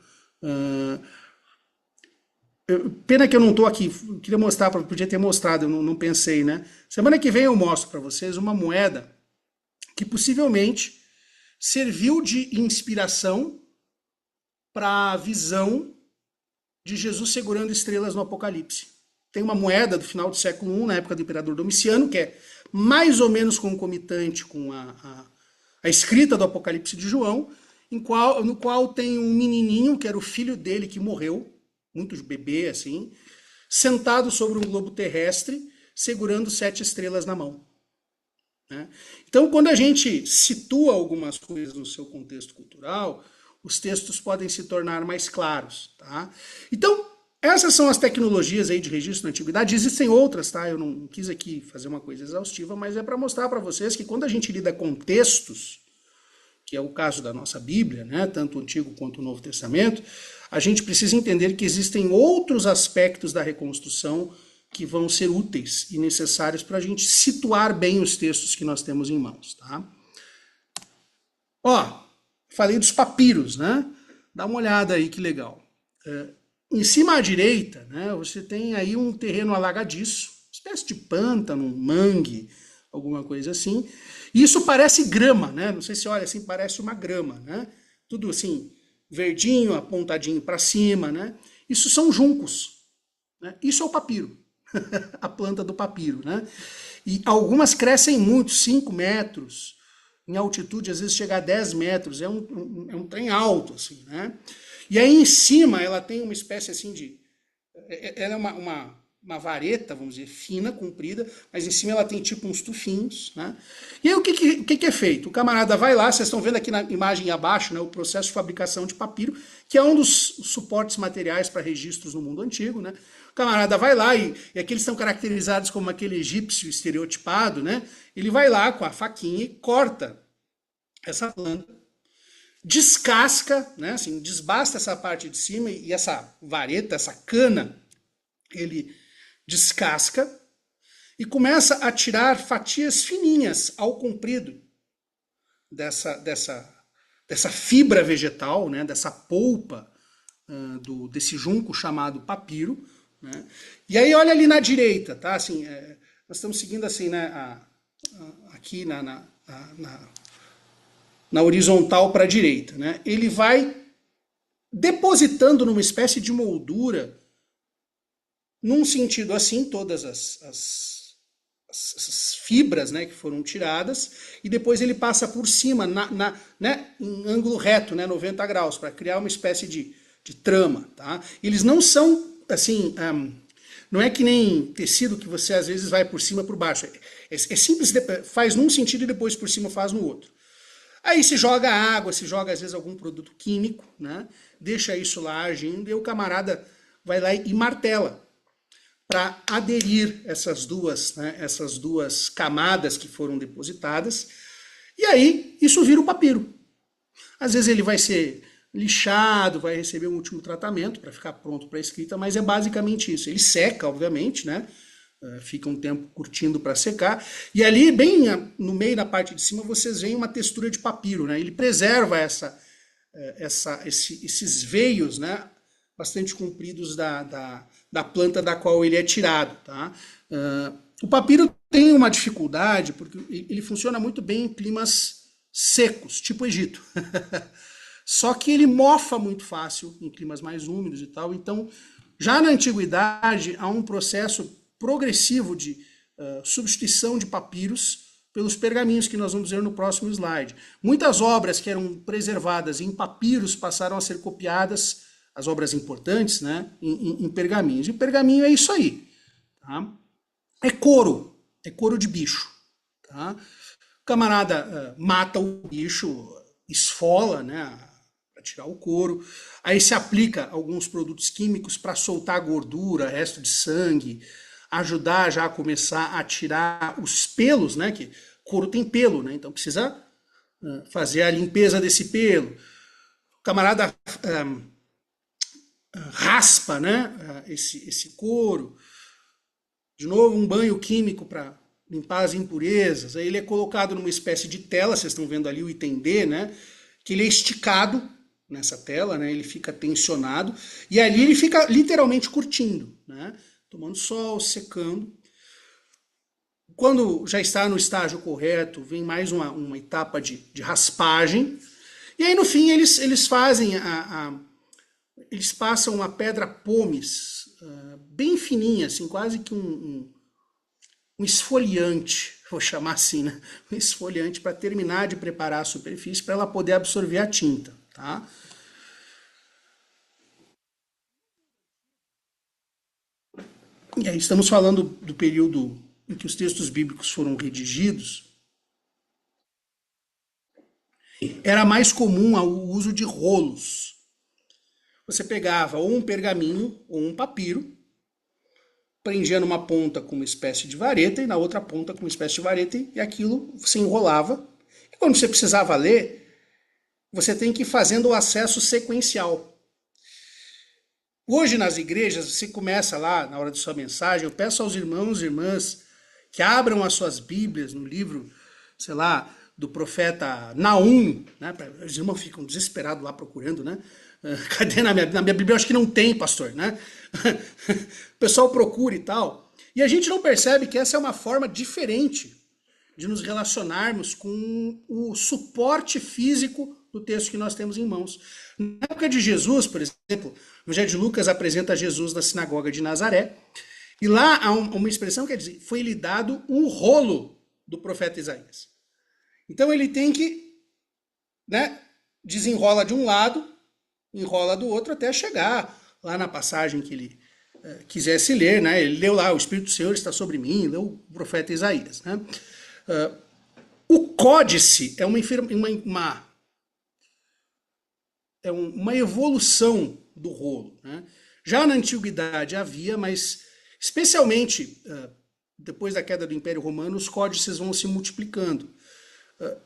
B: Pena que eu não estou aqui, queria mostrar, podia ter mostrado, eu não pensei, né? Semana que vem eu mostro para vocês uma moeda que possivelmente serviu de inspiração para a visão de Jesus segurando estrelas no Apocalipse. Tem uma moeda do final do século I, na época do imperador Domiciano, que é mais ou menos concomitante com a escrita do Apocalipse de João, no qual tem um menininho, que era o filho dele que morreu, muito bebê assim, sentado sobre um globo terrestre, segurando 7 estrelas na mão. Né? Então, quando a gente situa algumas coisas no seu contexto cultural, os textos podem se tornar mais claros. Tá? Então, essas são as tecnologias aí de registro na antiguidade. Existem outras, tá? Eu não quis aqui fazer uma coisa exaustiva, mas é para mostrar para vocês que quando a gente lida com textos, que é o caso da nossa Bíblia, né, tanto o Antigo quanto o Novo Testamento, a gente precisa entender que existem outros aspectos da reconstrução que vão ser úteis e necessários para a gente situar bem os textos que nós temos em mãos. Tá? Ó, falei dos papiros, né? Dá uma olhada aí, que legal. Em cima à direita, né, você tem aí um terreno alagadiço, espécie de pântano, um mangue, alguma coisa assim. E isso parece grama, né? Não sei se olha assim, parece uma grama, né? Tudo assim, verdinho, apontadinho para cima, né? Isso são juncos, né? Isso é o papiro, a planta do papiro, né? E algumas crescem muito, 5 metros, em altitude às vezes chega a 10 metros, é um trem alto, assim, né? E aí em cima ela tem uma espécie assim de... Ela é uma vareta, vamos dizer, fina, comprida, mas em cima ela tem tipo uns tufinhos, né? E aí o que é feito? O camarada vai lá, vocês estão vendo aqui na imagem abaixo, né, o processo de fabricação de papiro, que é um dos suportes materiais para registros no mundo antigo, né? O camarada vai lá e aqueles são caracterizados como aquele egípcio estereotipado, né? Ele vai lá com a faquinha e corta essa planta, descasca, né, assim, desbasta essa parte de cima e essa vareta, essa cana, ele descasca e começa a tirar fatias fininhas ao comprido dessa fibra vegetal, né, dessa polpa desse junco chamado papiro, né? E aí olha ali na direita, tá? Assim, nós estamos seguindo assim, né, aqui na horizontal para a direita, né? Ele vai depositando numa espécie de moldura, num sentido assim, todas as fibras, né, que foram tiradas, e depois ele passa por cima, né, em ângulo reto, né, 90 graus, para criar uma espécie de trama. Tá? Eles não são assim, não é que nem tecido que você às vezes vai por cima por baixo. É simples, faz num sentido e depois por cima faz no outro. Aí se joga água, se joga às vezes algum produto químico, né? Deixa isso lá agindo e o camarada vai lá e martela para aderir essas duas camadas que foram depositadas. E aí isso vira o papiro. Às vezes ele vai ser lixado, vai receber um último tratamento para ficar pronto para a escrita, mas é basicamente isso. Ele seca, obviamente, né? Fica um tempo curtindo para secar, e ali bem no meio, na parte de cima, vocês veem uma textura de papiro, né? Ele preserva esses veios, né? Bastante compridos da planta da qual ele é tirado. Tá? O papiro tem uma dificuldade, porque ele funciona muito bem em climas secos, tipo Egito. Só que ele mofa muito fácil em climas mais úmidos e tal, então já na antiguidade há um processo progressivo de substituição de papiros pelos pergaminhos, que nós vamos ver no próximo slide. Muitas obras que eram preservadas em papiros passaram a ser copiadas, as obras importantes, né, em pergaminhos. E o pergaminho é isso aí. Tá? É couro de bicho. Tá? O camarada mata o bicho, esfola, né, para tirar o couro. Aí se aplica alguns produtos químicos para soltar a gordura, resto de sangue, ajudar já a começar a tirar os pelos, né? Que couro tem pelo, né? Então precisa fazer a limpeza desse pelo. O camarada raspa, né? Esse couro. De novo, um banho químico para limpar as impurezas. Aí ele é colocado numa espécie de tela, vocês estão vendo ali o itendê, né? Que ele é esticado nessa tela, né? Ele fica tensionado e ali ele fica literalmente curtindo, né? Tomando sol, secando. Quando já está no estágio correto, vem mais uma etapa de raspagem. E aí no fim eles fazem eles passam uma pedra pómez bem fininha, assim, quase que um esfoliante, vou chamar assim, né? Um esfoliante para terminar de preparar a superfície para ela poder absorver a tinta, tá? E aí estamos falando do período em que os textos bíblicos foram redigidos. Era mais comum o uso de rolos. Você pegava ou um pergaminho ou um papiro, prendia numa ponta com uma espécie de vareta e na outra ponta com uma espécie de vareta e aquilo se enrolava. E quando você precisava ler, você tem que ir fazendo o acesso sequencial. Hoje nas igrejas, você começa lá na hora de sua mensagem, eu peço aos irmãos e irmãs que abram as suas Bíblias no livro, sei lá, do profeta Naum, né? Os irmãos ficam desesperados lá procurando, né? Cadê na minha Bíblia? Eu acho que não tem, pastor, né? O pessoal procura e tal. E a gente não percebe que essa é uma forma diferente de nos relacionarmos com o suporte físico do texto que nós temos em mãos. Na época de Jesus, por exemplo, o Evangelho de Lucas apresenta Jesus na sinagoga de Nazaré, e lá há uma expressão que quer dizer, foi-lhe dado um rolo do profeta Isaías. Então ele tem que, né, desenrola de um lado, enrola do outro até chegar lá na passagem que ele quisesse ler, né? Ele leu lá, o Espírito do Senhor está sobre mim, leu o profeta Isaías, né? O códice é uma evolução do rolo, né? Já na antiguidade havia, mas especialmente depois da queda do Império Romano, os códices vão se multiplicando.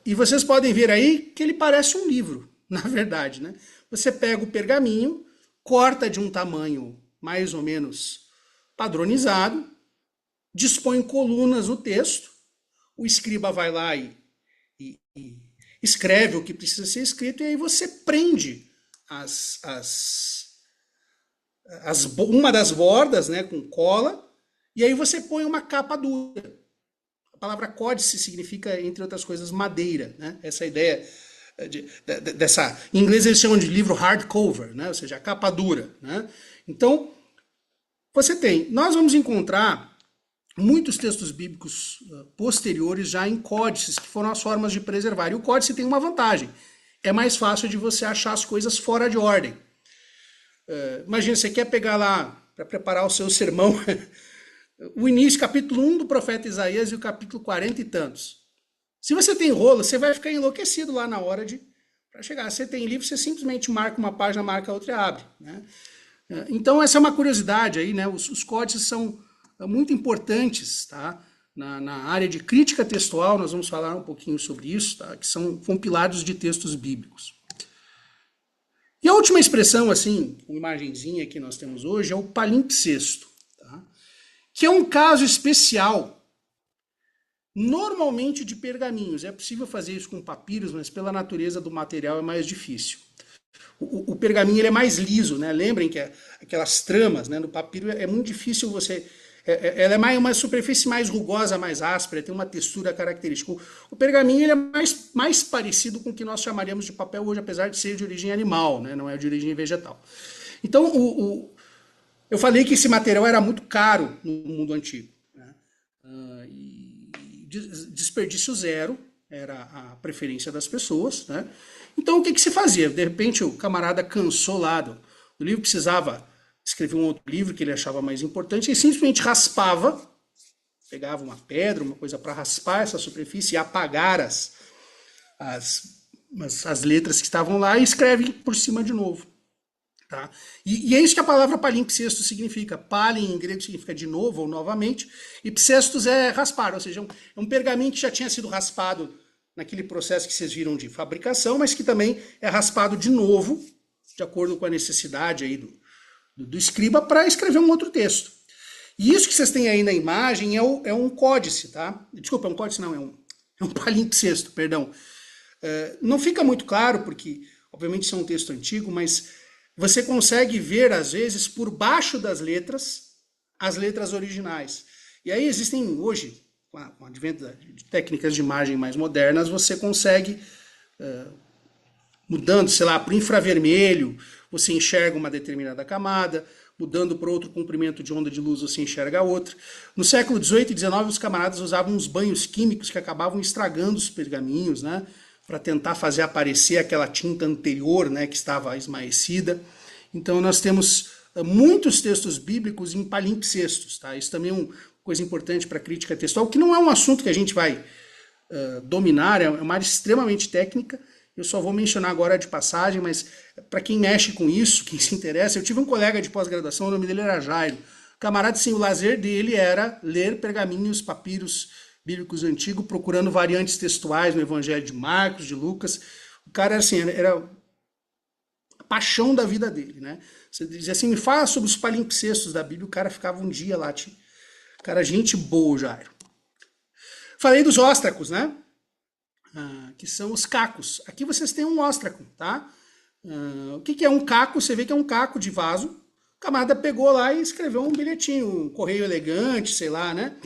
B: E vocês podem ver aí que ele parece um livro, na verdade, né? Você pega o pergaminho, corta de um tamanho mais ou menos padronizado, dispõe colunas no texto, o escriba vai lá e escreve o que precisa ser escrito, e aí você prende uma das bordas, né, com cola, e aí você põe uma capa dura. A palavra códice significa, entre outras coisas, madeira, né? Essa ideia dessa... Em inglês eles chamam de livro hardcover, né? Ou seja, a capa dura, né? Então, nós vamos encontrar muitos textos bíblicos posteriores já em códices, que foram as formas de preservar. E o códice tem uma vantagem. É mais fácil de você achar as coisas fora de ordem. Imagina, você quer pegar lá, para preparar o seu sermão, o início, capítulo 1 do profeta Isaías e o capítulo 40 e tantos. Se você tem rolo, você vai ficar enlouquecido lá na hora para chegar. Se você tem livro, você simplesmente marca uma página, marca a outra e abre, né? Então, essa é uma curiosidade aí, né? Os códices são muito importantes, tá? Na área de crítica textual, nós vamos falar um pouquinho sobre isso, tá? Que são compilados de textos bíblicos. E a última expressão, assim, uma imagenzinha que nós temos hoje, é o palimpsesto, tá? Que é um caso especial, normalmente de pergaminhos. É possível fazer isso com papiros, mas pela natureza do material é mais difícil. O pergaminho ele é mais liso, né? Lembrem que aquelas tramas, né, no papiro é muito difícil você... ela é uma superfície mais rugosa, mais áspera, tem uma textura característica. O pergaminho ele é mais parecido com o que nós chamaríamos de papel hoje, apesar de ser de origem animal, né? Não é de origem vegetal. Então, eu falei que esse material era muito caro no mundo antigo, né? E desperdício zero era a preferência das pessoas, né? Então, o que se fazia? De repente, o camarada cansou lá do livro, precisava escrever um outro livro que ele achava mais importante, e simplesmente raspava, pegava uma pedra, uma coisa para raspar essa superfície e apagar as letras que estavam lá e escreve por cima de novo. Tá? E é isso que a palavra palimpsesto significa. Palin em grego significa de novo ou novamente, e psestos é raspar, ou seja, é um pergaminho que já tinha sido raspado naquele processo que vocês viram de fabricação, mas que também é raspado de novo, de acordo com a necessidade aí do escriba, para escrever um outro texto. E isso que vocês têm aí na imagem é um códice, tá? Desculpa, é um códice não, é um palimpsesto, perdão. Não fica muito claro, porque Obviamente isso é um texto antigo, mas você consegue ver, às vezes, por baixo das letras, as letras originais. E aí existem hoje, com o advento de técnicas de imagem mais modernas, você consegue, mudando, sei lá, para o infravermelho, você enxerga uma determinada camada, mudando para outro comprimento de onda de luz, você enxerga outra. No século XVIII e XIX, os camaradas usavam uns banhos químicos que acabavam estragando os pergaminhos, né, para tentar fazer aparecer aquela tinta anterior, né, que estava esmaecida. Então nós temos muitos textos bíblicos em palimpsestos, tá? Isso também é uma coisa importante para a crítica textual, que não é um assunto que a gente vai dominar, é uma área extremamente técnica. Eu só vou mencionar agora de passagem, mas para quem mexe com isso, quem se interessa, eu tive um colega de pós-graduação, o nome dele era Jairo. O camarada, assim, o lazer dele era ler pergaminhos, papiros bíblicos antigos, procurando variantes textuais no Evangelho de Marcos, de Lucas. O cara, assim, era a paixão da vida dele, né? Você dizia assim, me fala sobre os palimpsestos da Bíblia, o cara ficava um dia lá, cara, gente boa, Jairo. Falei dos óstracos, né? Que são os cacos. Aqui vocês têm um óstraco, tá? O que é um caco? Você vê que é um caco de vaso. O camarada pegou lá e escreveu um bilhetinho, um correio elegante, sei lá, né?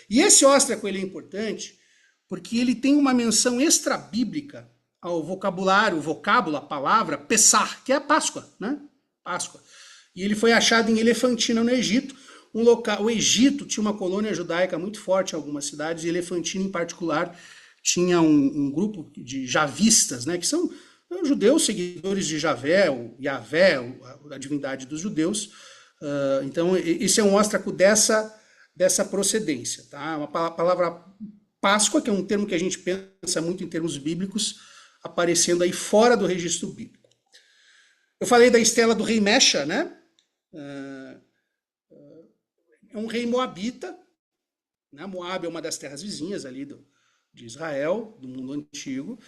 B: E esse óstraco, ele é importante porque ele tem uma menção extrabíblica ao vocabulário, o vocábulo, a palavra Pessah, que é a Páscoa, né? Páscoa. E ele foi achado em Elefantina, no Egito. O Egito tinha uma colônia judaica muito forte em algumas cidades, e Elefantina, em particular, tinha um grupo de javistas, né, que são judeus seguidores de Javé, o Yavé, a divindade dos judeus. Então, esse é um óstraco dessa procedência. Tá? Uma palavra Páscoa, que é um termo que a gente pensa muito em termos bíblicos, aparecendo aí fora do registro bíblico. Eu falei da estela do rei Mexa, né? É um rei moabita, né? Moab é uma das terras vizinhas ali de Israel, do mundo antigo,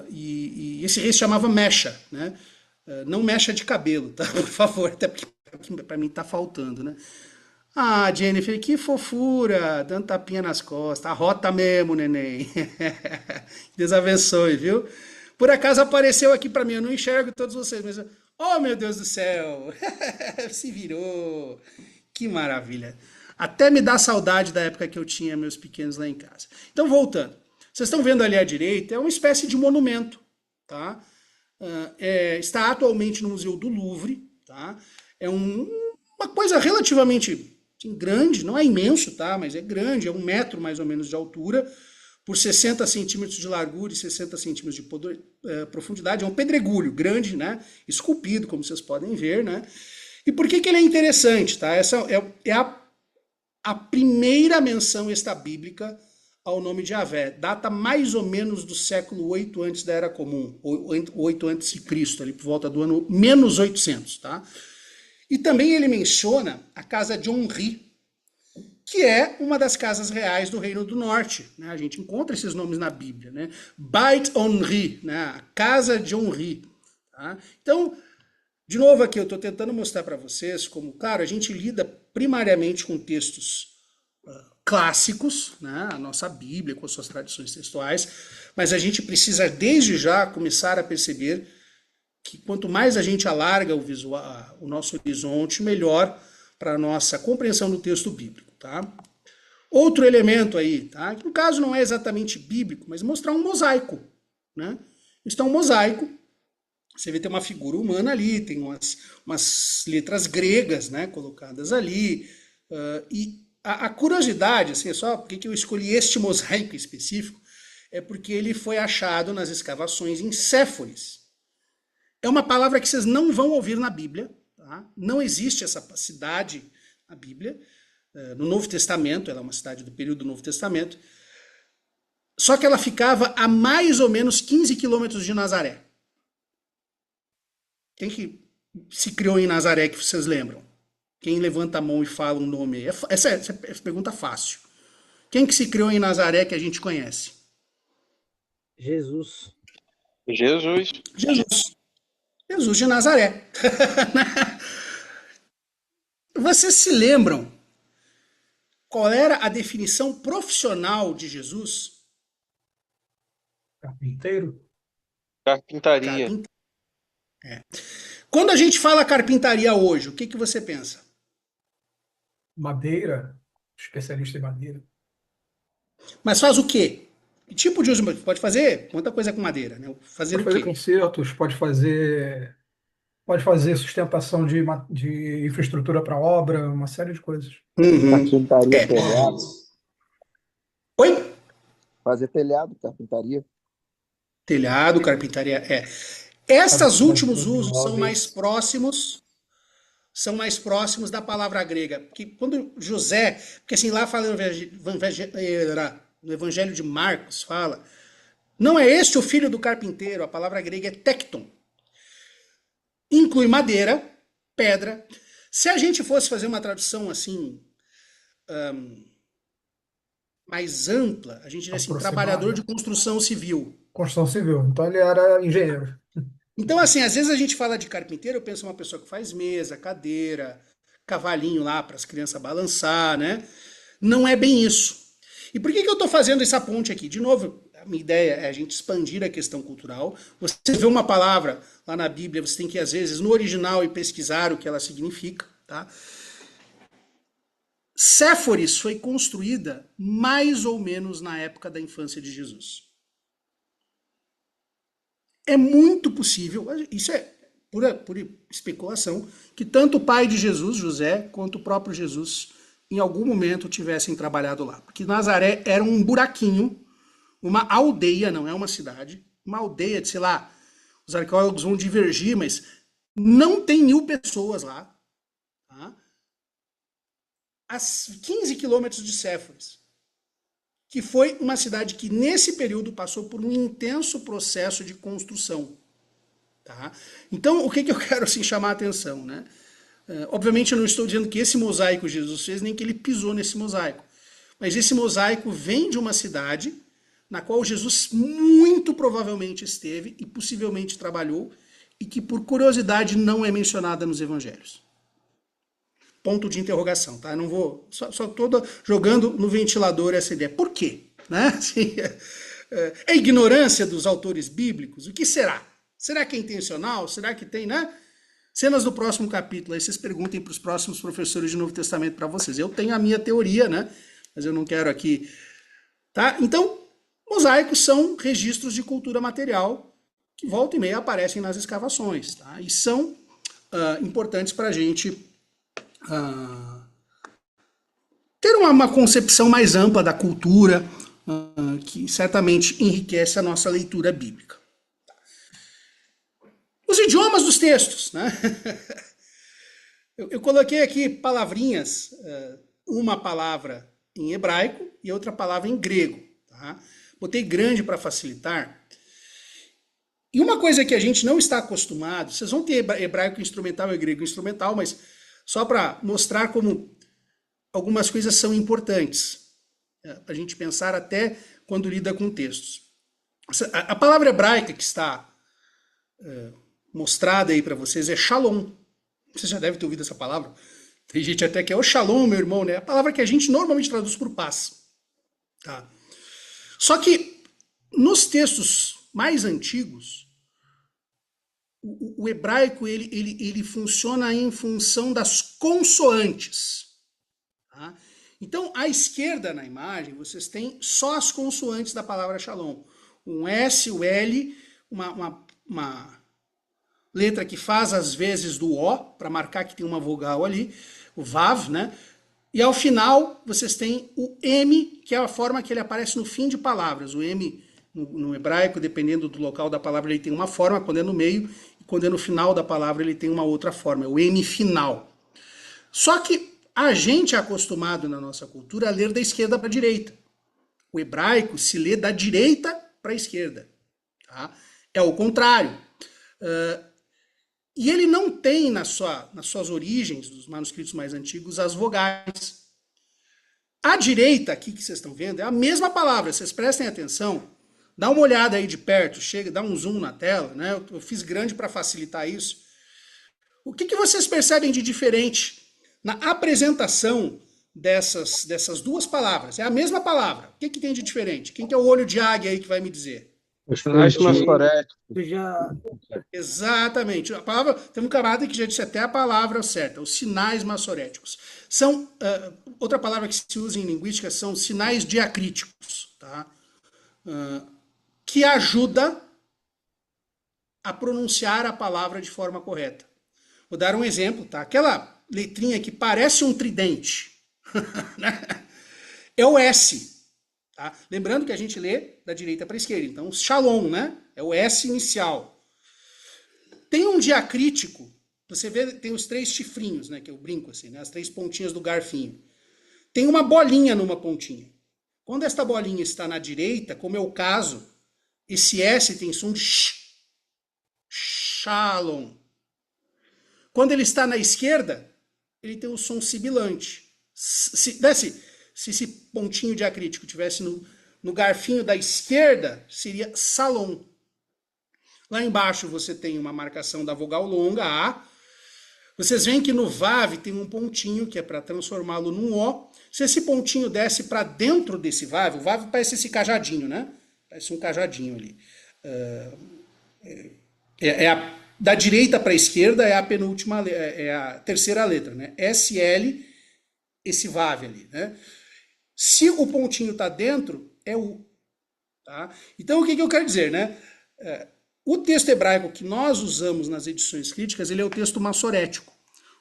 B: e esse rei se chamava Mexa, né? Não mecha de cabelo, tá? Por favor, até porque para mim tá faltando, né? Ah, Jennifer, que fofura, dando tapinha nas costas, arrota mesmo, neném. Deus abençoe, viu? Por acaso apareceu aqui para mim, eu não enxergo todos vocês, mas, oh meu Deus do céu, se virou, que maravilha. Até me dá saudade da época que eu tinha meus pequenos lá em casa. Então, voltando. Vocês estão vendo ali à direita, é uma espécie de monumento, tá? Está atualmente no Museu do Louvre, tá? É uma coisa relativamente grande, não é imenso, tá? Mas é grande, é 1 metro mais ou menos de altura, por 60 centímetros de largura e 60 centímetros de profundidade. É um pedregulho grande, né? Esculpido, como vocês podem ver, né? E por que ele é interessante, tá? Essa é a primeira menção extrabíblica ao nome de Yahvé. Data mais ou menos do século 8 antes da Era Comum, 8 antes de Cristo, ali por volta do ano menos 800, tá? E também ele menciona a casa de Onri, que é uma das casas reais do Reino do Norte, né? A gente encontra esses nomes na Bíblia, né? Beit Onri, né? A casa de Onri, tá? Então, de novo aqui, eu estou tentando mostrar para vocês como, claro, a gente lida primariamente com textos clássicos, né? A nossa Bíblia, com as suas tradições textuais, mas a gente precisa, desde já, começar a perceber que quanto mais a gente alarga o nosso horizonte, melhor para a nossa compreensão do texto bíblico, tá? Outro elemento aí, tá? Que no caso não é exatamente bíblico, mas mostrar um mosaico, né? Isso é um mosaico. Você vê, tem uma figura humana ali, tem umas letras gregas, né, colocadas ali. E a curiosidade, assim, só porque eu escolhi este mosaico específico, é porque ele foi achado nas escavações em Séforis. É uma palavra que vocês não vão ouvir na Bíblia, tá? Não existe essa cidade na Bíblia. No Novo Testamento, ela é uma cidade do período do Novo Testamento. Só que ela ficava a mais ou menos 15 quilômetros de Nazaré. Quem que se criou em Nazaré que vocês lembram? Quem levanta a mão e fala um nome aí? Essa é pergunta fácil. Quem que se criou em Nazaré que a gente conhece?
I: Jesus.
C: Jesus.
B: Jesus de Nazaré. Vocês se lembram qual era a definição profissional de Jesus?
K: Carpinteiro?
C: Carpintaria.
B: Quando a gente fala carpintaria hoje, o que que você pensa?
K: Madeira, especialista em madeira.
B: Mas faz o quê? Que tipo de uso? Pode fazer muita coisa com madeira, né? Fazer
K: Pode
B: o
K: fazer
B: quê?
K: concertos, pode fazer sustentação de infraestrutura para obra, uma série de coisas.
O: Carpintaria, telhado.
B: Oi?
O: Fazer telhado, carpintaria.
B: Telhado, carpintaria, Estes últimos
K: Fabricação de
B: usos
K: móveis.
B: são mais próximos da palavra grega. Porque quando José, porque assim lá fala no Evangelho de Marcos, fala, não é este o filho do carpinteiro, a palavra grega é tecton. Inclui madeira, pedra. Se a gente fosse fazer uma tradução assim, mais ampla, a gente diria assim, trabalhador de construção civil.
K: Construção civil. Então ele era engenheiro.
B: Então, assim, às vezes a gente fala de carpinteiro, eu penso uma pessoa que faz mesa, cadeira, cavalinho lá para as crianças balançar, né? Não é bem isso. E por que que eu estou fazendo essa ponte aqui? De novo, a minha ideia é a gente expandir a questão cultural. Você vê uma palavra lá na Bíblia, você tem que ir, às vezes, no original e pesquisar o que ela significa, tá? Séforis foi construída mais ou menos na época da infância de Jesus. É muito possível, isso é pura especulação, que tanto o pai de Jesus, José, quanto o próprio Jesus, em algum momento tivessem trabalhado lá. Porque Nazaré era um buraquinho, uma aldeia, não é uma cidade, uma aldeia de, sei lá, os arqueólogos vão divergir, mas não tem 1000 pessoas lá, tá? A 15 quilômetros de Séforis, que foi uma cidade que, nesse período, passou por um intenso processo de construção. Tá? Então, o que eu quero assim, chamar a atenção? Né? Obviamente, eu não estou dizendo que esse mosaico Jesus fez, nem que ele pisou nesse mosaico. Mas esse mosaico vem de uma cidade na qual Jesus muito provavelmente esteve e possivelmente trabalhou, e que, por curiosidade, não é mencionada nos evangelhos. Ponto de interrogação, tá? Eu não vou... Só estou jogando no ventilador essa ideia. Por quê? Né? Assim, é ignorância dos autores bíblicos? O que será? Será que é intencional? Será que tem, né? Cenas do próximo capítulo. Aí vocês perguntem para os próximos professores de Novo Testamento para vocês. Eu tenho a minha teoria, né? Mas eu não quero aqui... Tá? Então, mosaicos são registros de cultura material que volta e meia aparecem nas escavações, tá? E são importantes para a gente... ter uma concepção mais ampla da cultura, que certamente enriquece a nossa leitura bíblica. Os idiomas dos textos, né? Eu coloquei aqui palavrinhas, uma palavra em hebraico e outra palavra em grego. Tá? Botei grande para facilitar. E uma coisa que a gente não está acostumado, vocês vão ter hebraico instrumental e grego instrumental, mas só para mostrar como algumas coisas são importantes, para a gente pensar até quando lida com textos. A palavra hebraica que está mostrada aí para vocês é shalom. Você já deve ter ouvido essa palavra. Tem gente até que é o shalom, meu irmão, né? A palavra que a gente normalmente traduz por paz. Tá? Só que nos textos mais antigos, o hebraico ele funciona em função das consoantes. Tá? Então, à esquerda na imagem, vocês têm só as consoantes da palavra shalom. Um S, o L, uma letra que faz as vezes do O, para marcar que tem uma vogal ali, o Vav, né? E ao final, vocês têm o M, que é a forma que ele aparece no fim de palavras. O M, no hebraico, dependendo do local da palavra, ele tem uma forma, quando é no meio, e quando é no final da palavra, ele tem uma outra forma, é o M final. Só que a gente é acostumado na nossa cultura a ler da esquerda para a direita. O hebraico se lê da direita para a esquerda. Tá? É o contrário. E ele não tem nas suas origens, dos manuscritos mais antigos, as vogais. A direita, aqui que vocês estão vendo, é a mesma palavra. Vocês prestem atenção. Dá uma olhada aí de perto, chega, dá um zoom na tela. Né? Eu fiz grande para facilitar isso. O que vocês percebem de diferente na apresentação dessas duas palavras? É a mesma palavra. O que tem de diferente? Quem que é o olho de águia aí que vai me dizer?
H: Os sinais massoréticos.
B: Exatamente. A palavra, tem um camarada que já disse até a palavra certa, os sinais massoréticos. São, outra palavra que se usa em linguística são sinais diacríticos, tá? Que ajuda a pronunciar a palavra de forma correta. Vou dar um exemplo, tá? Aquela letrinha que parece um tridente, né? É o S. Tá? Lembrando que a gente lê da direita para a esquerda. Então, shalom, né? É o S inicial. Tem um diacrítico. Você vê, tem os 3 chifrinhos, né? Que eu brinco assim, né? As 3 pontinhas do garfinho. Tem uma bolinha numa pontinha. Quando esta bolinha está na direita, como é o caso, esse S tem som de sh. Shalom. Quando ele está na esquerda, ele tem o som sibilante. Se esse pontinho diacrítico tivesse no garfinho da esquerda, seria salom. Lá embaixo você tem uma marcação da vogal longa, A. Vocês veem que no VAV tem um pontinho que é para transformá-lo num O. Se esse pontinho desce para dentro desse VAV, o VAV parece esse cajadinho, né? Parece um cajadinho ali. Da direita para a esquerda é a penúltima, é a terceira letra, né? SL, esse VAV ali, né? Se o pontinho está dentro, é U. Tá? Então, o que eu quero dizer, né? O texto hebraico que nós usamos nas edições críticas, ele é o texto massorético.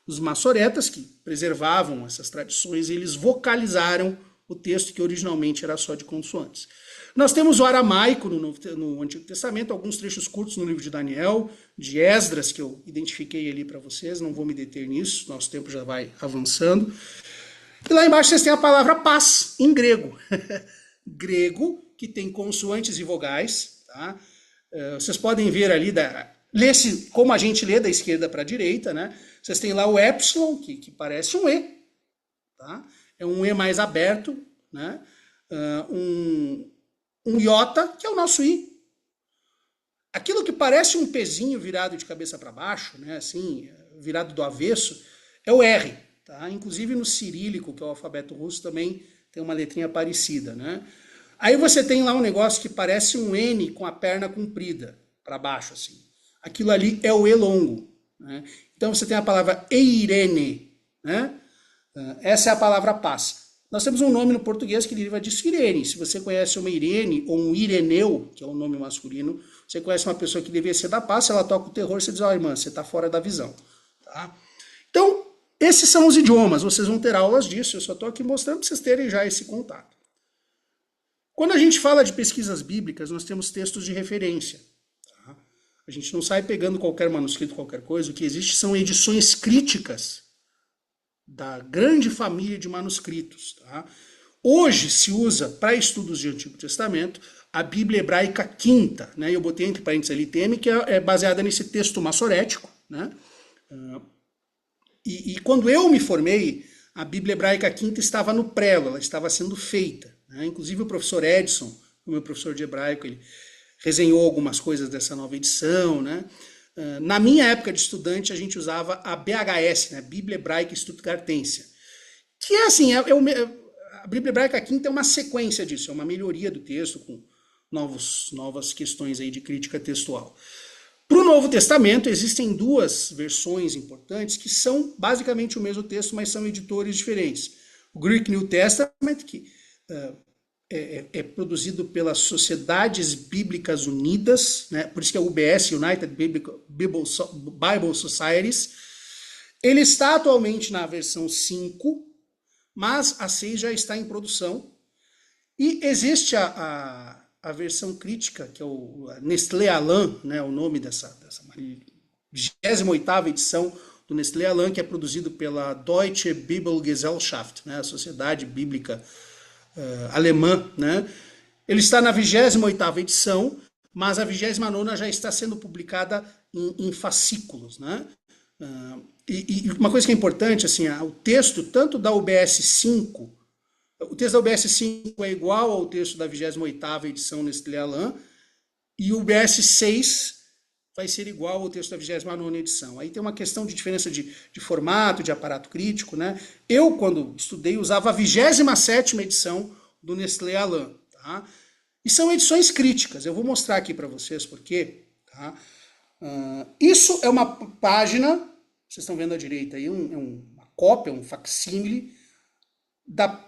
B: Os massoretas, que preservavam essas tradições, eles vocalizaram o texto que originalmente era só de consoantes. Nós temos o aramaico no Antigo Testamento, alguns trechos curtos no livro de Daniel, de Esdras, que eu identifiquei ali para vocês, não vou me deter nisso, nosso tempo já vai avançando. E lá embaixo vocês têm a palavra paz, em grego. Grego, que tem consoantes e vogais. Tá? Vocês podem ver ali, lê-se como a gente lê da esquerda para a direita. Né? Vocês têm lá o epsilon, que parece um E. Tá? É um E mais aberto. Né? Um iota, que é o nosso I. Aquilo que parece um pezinho virado de cabeça para baixo, né? Assim, virado do avesso, é o R. Tá? Inclusive no cirílico, que é o alfabeto russo, também tem uma letrinha parecida. Né? Aí você tem lá um negócio que parece um N com a perna comprida para baixo. Assim. Aquilo ali é o E longo. Né? Então você tem a palavra eirene. Né? Essa é a palavra paz. Nós temos um nome no português que deriva disso, Irene. Se você conhece uma Irene ou um Ireneu, que é um nome masculino, você conhece uma pessoa que deveria ser da paz, se ela toca o terror, você diz, ó, irmã, você está fora da visão. Tá? Então, esses são os idiomas, vocês vão ter aulas disso, eu só estou aqui mostrando para vocês terem já esse contato. Quando a gente fala de pesquisas bíblicas, nós temos textos de referência. Tá? A gente não sai pegando qualquer manuscrito, qualquer coisa, o que existe são edições críticas da grande família de manuscritos. Tá? Hoje se usa, para estudos de Antigo Testamento, a Bíblia Hebraica Quinta, né? Eu botei entre parênteses ali TM, que é baseada nesse texto massorético, né? E quando eu me formei, a Bíblia Hebraica Quinta estava no prelo, ela estava sendo feita. Né? Inclusive o professor Edson, o meu professor de hebraico, ele resenhou algumas coisas dessa nova edição. Né? Na minha época de estudante, a gente usava a BHS, né? Bíblia Hebraica Stuttgartense, que é assim, a Bíblia Hebraica Quinta é uma sequência disso, é uma melhoria do texto com novas questões aí de crítica textual. Para o Novo Testamento, existem 2 versões importantes que são basicamente o mesmo texto, mas são editores diferentes. O Greek New Testament, que é produzido pelas Sociedades Bíblicas Unidas, né? Por isso que é UBS, United Bible Societies. Ele está atualmente na versão 5, mas a 6 já está em produção. E existe a versão crítica, que é o Nestlé Aland, né, o nome dessa 28ª edição do Nestlé Aland, que é produzido pela Deutsche Bibelgesellschaft, né, a Sociedade Bíblica Alemã. Né. Ele está na 28ª edição, mas a 29ª já está sendo publicada em fascículos. Né. E uma coisa que é importante, assim, o texto tanto da UBS 5, o texto da UBS 5 é igual ao texto da 28ª edição Nestlé Aland, e o UBS 6 vai ser igual ao texto da 29ª edição. Aí tem uma questão de diferença de formato, de aparato crítico. Né? Eu, quando estudei, usava a 27ª edição do Nestlé Aland. Tá? E são edições críticas. Eu vou mostrar aqui para vocês por quê. Tá? Isso é uma página, vocês estão vendo à direita aí, uma cópia, um facsímile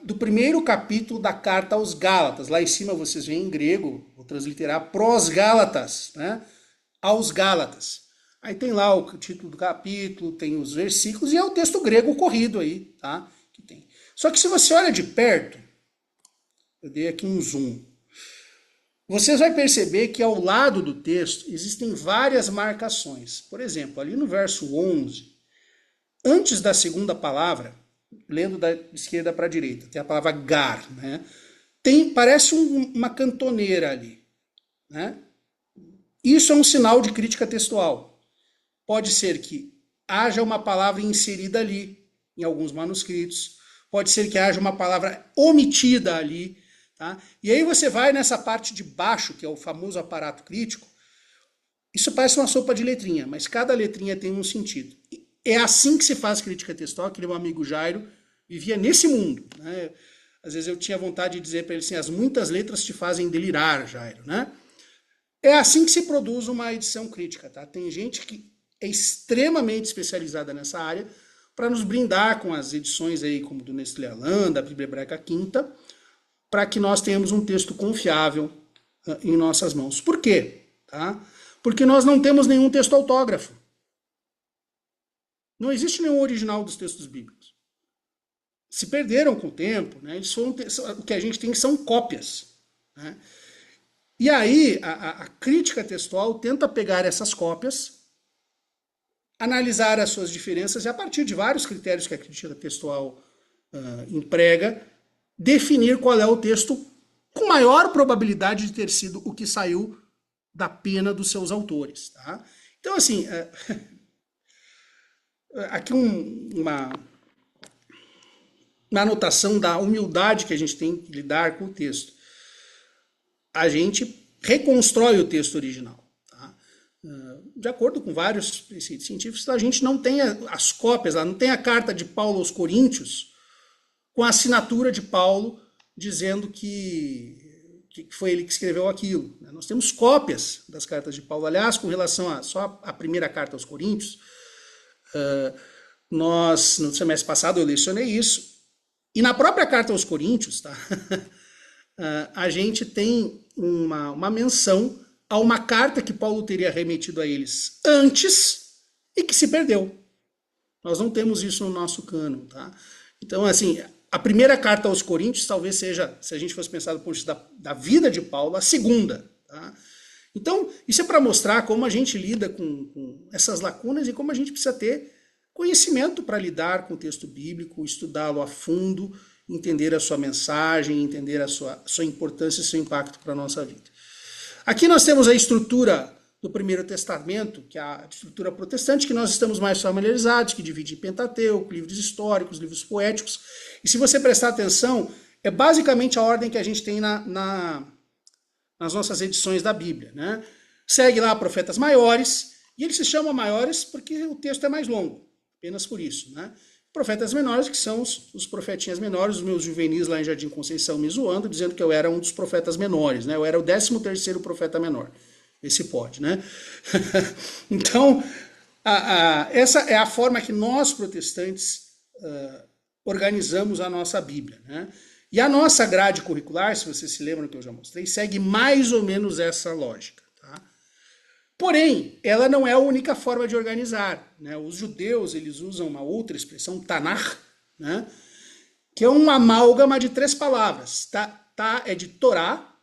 B: do primeiro capítulo da carta aos Gálatas. Lá em cima vocês veem em grego, vou transliterar, pros Gálatas, né? Aos Gálatas. Aí tem lá o título do capítulo, tem os versículos e é o texto grego corrido aí, tá? Que tem. Só que se você olha de perto, eu dei aqui um zoom, você vai perceber que ao lado do texto existem várias marcações. Por exemplo, ali no verso 11, antes da segunda palavra, lendo da esquerda para a direita, tem a palavra gar, né? Parece uma cantoneira ali, né? Isso é um sinal de crítica textual. Pode ser que haja uma palavra inserida ali, em alguns manuscritos. Pode ser que haja uma palavra omitida ali. Tá? E aí você vai nessa parte de baixo, que é o famoso aparato crítico. Isso parece uma sopa de letrinha, mas cada letrinha tem um sentido. É assim que se faz crítica textual. Aquele meu amigo Jairo vivia nesse mundo. Né? Às vezes eu tinha vontade de dizer para ele assim, as muitas letras te fazem delirar, Jairo. Né? É assim que se produz uma edição crítica. Tá? Tem gente que é extremamente especializada nessa área para nos brindar com as edições aí, como do Nestlé Aland, da Bíblia Hebraica Quinta, para que nós tenhamos um texto confiável em nossas mãos. Por quê? Tá? Porque nós não temos nenhum texto autógrafo. Não existe nenhum original dos textos bíblicos. Se perderam com o tempo, né? O que a gente tem são cópias. Né? E aí, a crítica textual tenta pegar essas cópias, analisar as suas diferenças e, a partir de vários critérios que a crítica textual emprega, definir qual é o texto com maior probabilidade de ter sido o que saiu da pena dos seus autores. Tá? Então, assim, aqui uma anotação da humildade que a gente tem que lidar com o texto. A gente reconstrói o texto original. Tá? De acordo com vários preceitos científicos, a gente não tem as cópias, não tem a carta de Paulo aos Coríntios com a assinatura de Paulo dizendo que foi ele que escreveu aquilo. Nós temos cópias das cartas de Paulo. Aliás, com relação só a primeira carta aos Coríntios, no semestre passado eu lecionei isso, e na própria carta aos Coríntios, tá? A gente tem uma menção a uma carta que Paulo teria remetido a eles antes e que se perdeu. Nós não temos isso no nosso cânon. Tá? Então, assim, a primeira carta aos Coríntios talvez seja, se a gente fosse pensar do ponto de vista da vida de Paulo, a segunda. Tá? Então, isso é para mostrar como a gente lida com essas lacunas e como a gente precisa ter conhecimento para lidar com o texto bíblico, estudá-lo a fundo, entender a sua mensagem, entender a sua importância e seu impacto para a nossa vida. Aqui nós temos a estrutura do Primeiro Testamento, que é a estrutura protestante, que nós estamos mais familiarizados, que divide em Pentateuco, livros históricos, livros poéticos. E se você prestar atenção, é basicamente a ordem que a gente tem nas nossas edições da Bíblia. Né? Segue lá profetas maiores, e eles se chamam maiores porque o texto é mais longo, apenas por isso. Né? Profetas menores, que são os profetinhas menores, os meus juvenis lá em Jardim Conceição me zoando, dizendo que eu era um dos profetas menores. Né? Eu era o 13º profeta menor. Esse pode, né? Então, essa é a forma que nós, protestantes, organizamos a nossa Bíblia. Né? E a nossa grade curricular, se vocês se lembram que eu já mostrei, segue mais ou menos essa lógica. Tá? Porém, ela não é a única forma de organizar. Né? Os judeus eles usam uma outra expressão, Tanakh, né? Que é uma amálgama de 3 palavras. Tá é de Torá,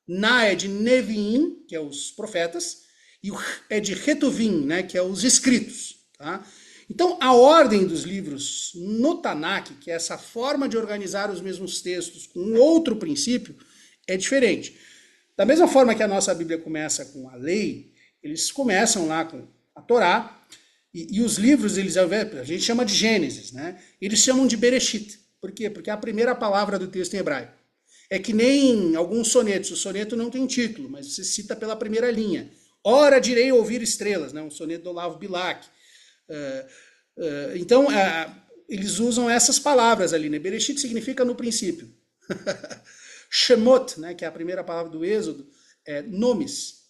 B: Na é de Neviim, que é os profetas, e o é de Retuvim, né, que é os escritos. Tá? Então, a ordem dos livros no Tanakh, que é essa forma de organizar os mesmos textos com um outro princípio, é diferente. Da mesma forma que a nossa Bíblia começa com a lei, eles começam lá com a Torá, e os livros, a gente chama de Gênesis, né? Eles chamam de Bereshit. Por quê? Porque é a primeira palavra do texto em hebraico. É que nem alguns sonetos. O soneto não tem título, mas você cita pela primeira linha. Ora direi ouvir estrelas, né? Um soneto do Olavo Bilac. Então, eles usam essas palavras ali, né? Bereshit significa no princípio. Shemot, né, que é a primeira palavra do Êxodo, é nomes.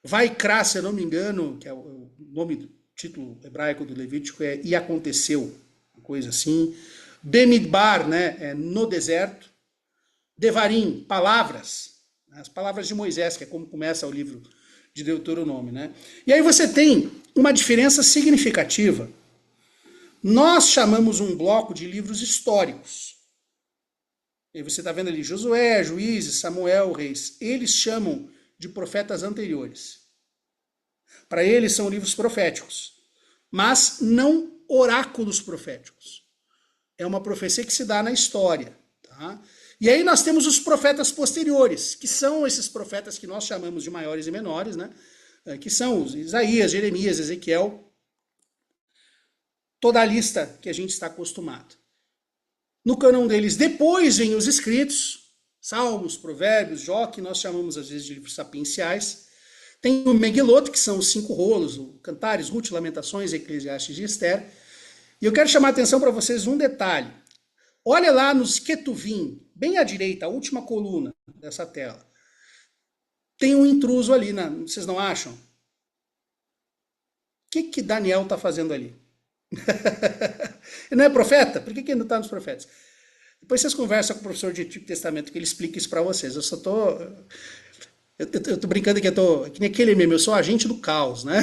B: Vaikra, se eu não me engano, que é o nome do título hebraico do Levítico, é E aconteceu, uma coisa assim. Bemidbar, né, é no deserto. Devarim, palavras, as palavras de Moisés, que é como começa o livro de Deuteronômio, né? E aí você tem uma diferença significativa. Nós chamamos um bloco de livros históricos. E você está vendo ali Josué, Juízes, Samuel, Reis. Eles chamam de profetas anteriores. Para eles são livros proféticos, mas não oráculos proféticos. É uma profecia que se dá na história, tá? E aí nós temos os profetas posteriores, que são esses profetas que nós chamamos de maiores e menores, né? Que são os Isaías, Jeremias, Ezequiel, toda a lista que a gente está acostumado. No cânon deles, depois vem os escritos, Salmos, Provérbios, Jó, que nós chamamos às vezes de livros sapienciais. Tem o Megilot, que são os 5 rolos, o Cantares, Ruth, Lamentações, Eclesiastes e Esther. E eu quero chamar a atenção para vocês um detalhe. Olha lá nos Ketuvim, bem à direita, a última coluna dessa tela. Tem um intruso ali, vocês não acham? O que Daniel está fazendo ali? Ele não é profeta? Por que ele não está nos profetas? Depois vocês conversam com o professor de Antigo Testamento que ele explica isso para vocês. Eu só tô... Eu tô brincando que eu tô... Que nem aquele mesmo, eu sou agente do caos, né?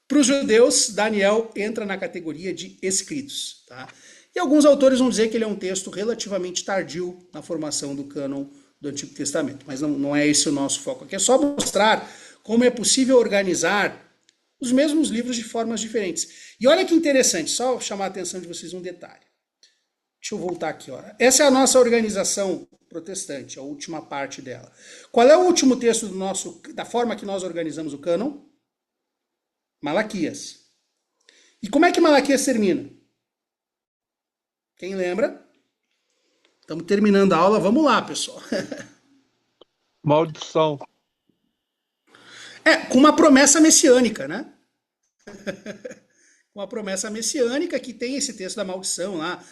B: Para os judeus, Daniel entra na categoria de escritos, tá? E alguns autores vão dizer que ele é um texto relativamente tardio na formação do cânon do Antigo Testamento. Mas não é esse o nosso foco aqui. É só mostrar como é possível organizar os mesmos livros de formas diferentes. E olha que interessante, só chamar a atenção de vocês um detalhe. Deixa eu voltar aqui, ó. Essa é a nossa organização protestante, a última parte dela. Qual é o último texto da forma que nós organizamos o cânon? Malaquias. E como é que Malaquias termina? Quem lembra? Estamos terminando a aula, vamos lá, pessoal.
P: Maldição.
B: Com uma promessa messiânica, né? Com uma promessa messiânica que tem esse texto da maldição lá,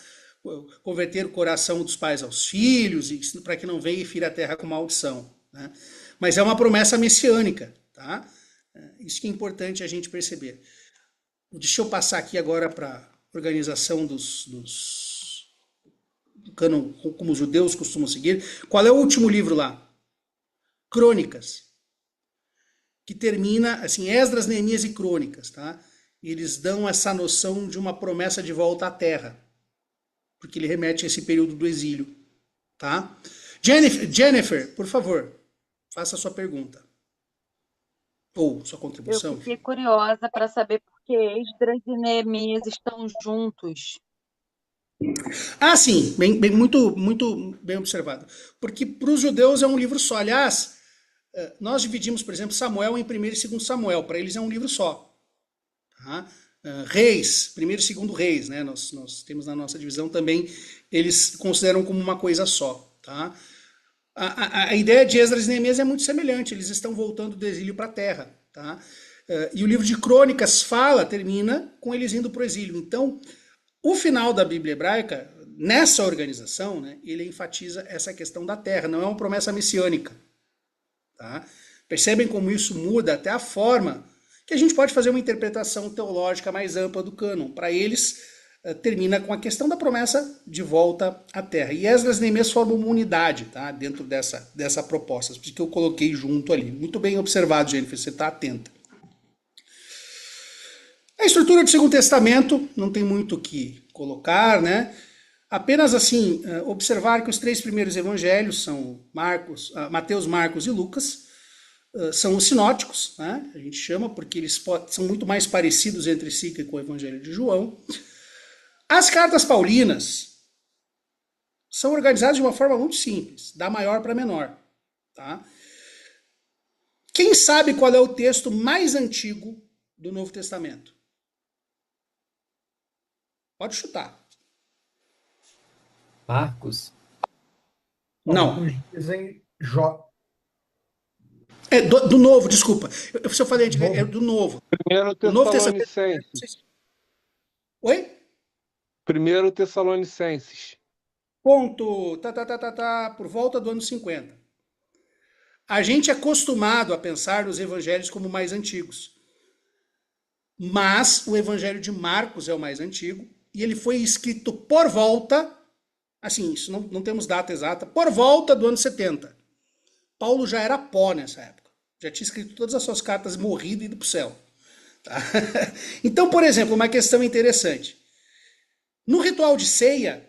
B: converter o coração dos pais aos filhos, para que não venha e fira a terra com maldição, né? Mas é uma promessa messiânica, tá? Isso que é importante a gente perceber. Deixa eu passar aqui agora para a organização do cânon, como os judeus costumam seguir. Qual é o último livro lá? Crônicas. Que termina, assim, Esdras, Neemias e Crônicas, tá? E eles dão essa noção de uma promessa de volta à terra, porque ele remete a esse período do exílio, tá? Jennifer, por favor, faça a sua pergunta. Ou sua contribução.
E: Eu fiquei curiosa para saber por que Esdras e Neemias estão juntos.
B: Ah, sim, muito bem observado. Porque para os judeus é um livro só. Aliás, nós dividimos, por exemplo, Samuel em 1º e 2º Samuel. Para eles é um livro só. Tá? Reis, 1º e 2º Reis, né? Nós temos na nossa divisão também, eles consideram como uma coisa só. Tá? A ideia de Esdras e Neemias é muito semelhante. Eles estão voltando do exílio para a terra. Tá? E o livro de Crônicas termina com eles indo para o exílio. Então, o final da Bíblia hebraica, nessa organização, né, ele enfatiza essa questão da terra, não é uma promessa messiânica. Tá? Percebem como isso muda até a forma que a gente pode fazer uma interpretação teológica mais ampla do cânon. Para eles, termina com a questão da promessa de volta à terra. E Esdras e Neemias formam uma unidade, tá, dentro dessa proposta, por isso que eu coloquei junto ali. Muito bem observado, Jennifer, você está atenta. A estrutura do Segundo Testamento não tem muito o que colocar, né? Apenas assim, observar que os 3 primeiros evangelhos são Mateus, Marcos e Lucas, são os sinóticos, né? A gente chama porque eles são muito mais parecidos entre si que com o evangelho de João. As cartas paulinas são organizadas de uma forma muito simples, da maior para menor, tá? Quem sabe qual é o texto mais antigo do Novo Testamento? Pode chutar.
N: Marcos?
B: Não.
K: Dizem Jó.
B: Do Novo, desculpa. Se eu falei antigo, é do Novo.
P: Primeiro Tessalonicenses.
B: Oi?
P: 1 Tessalonicenses.
B: ponto, por volta do ano 50. A gente é acostumado a pensar nos evangelhos como mais antigos. Mas o evangelho de Marcos é o mais antigo e ele foi escrito por volta, assim, isso não temos data exata, por volta do ano 70. Paulo já era pó nessa época. Já tinha escrito todas as suas cartas, morrido e ido para o céu. Tá? Então, por exemplo, uma questão interessante. No ritual de ceia,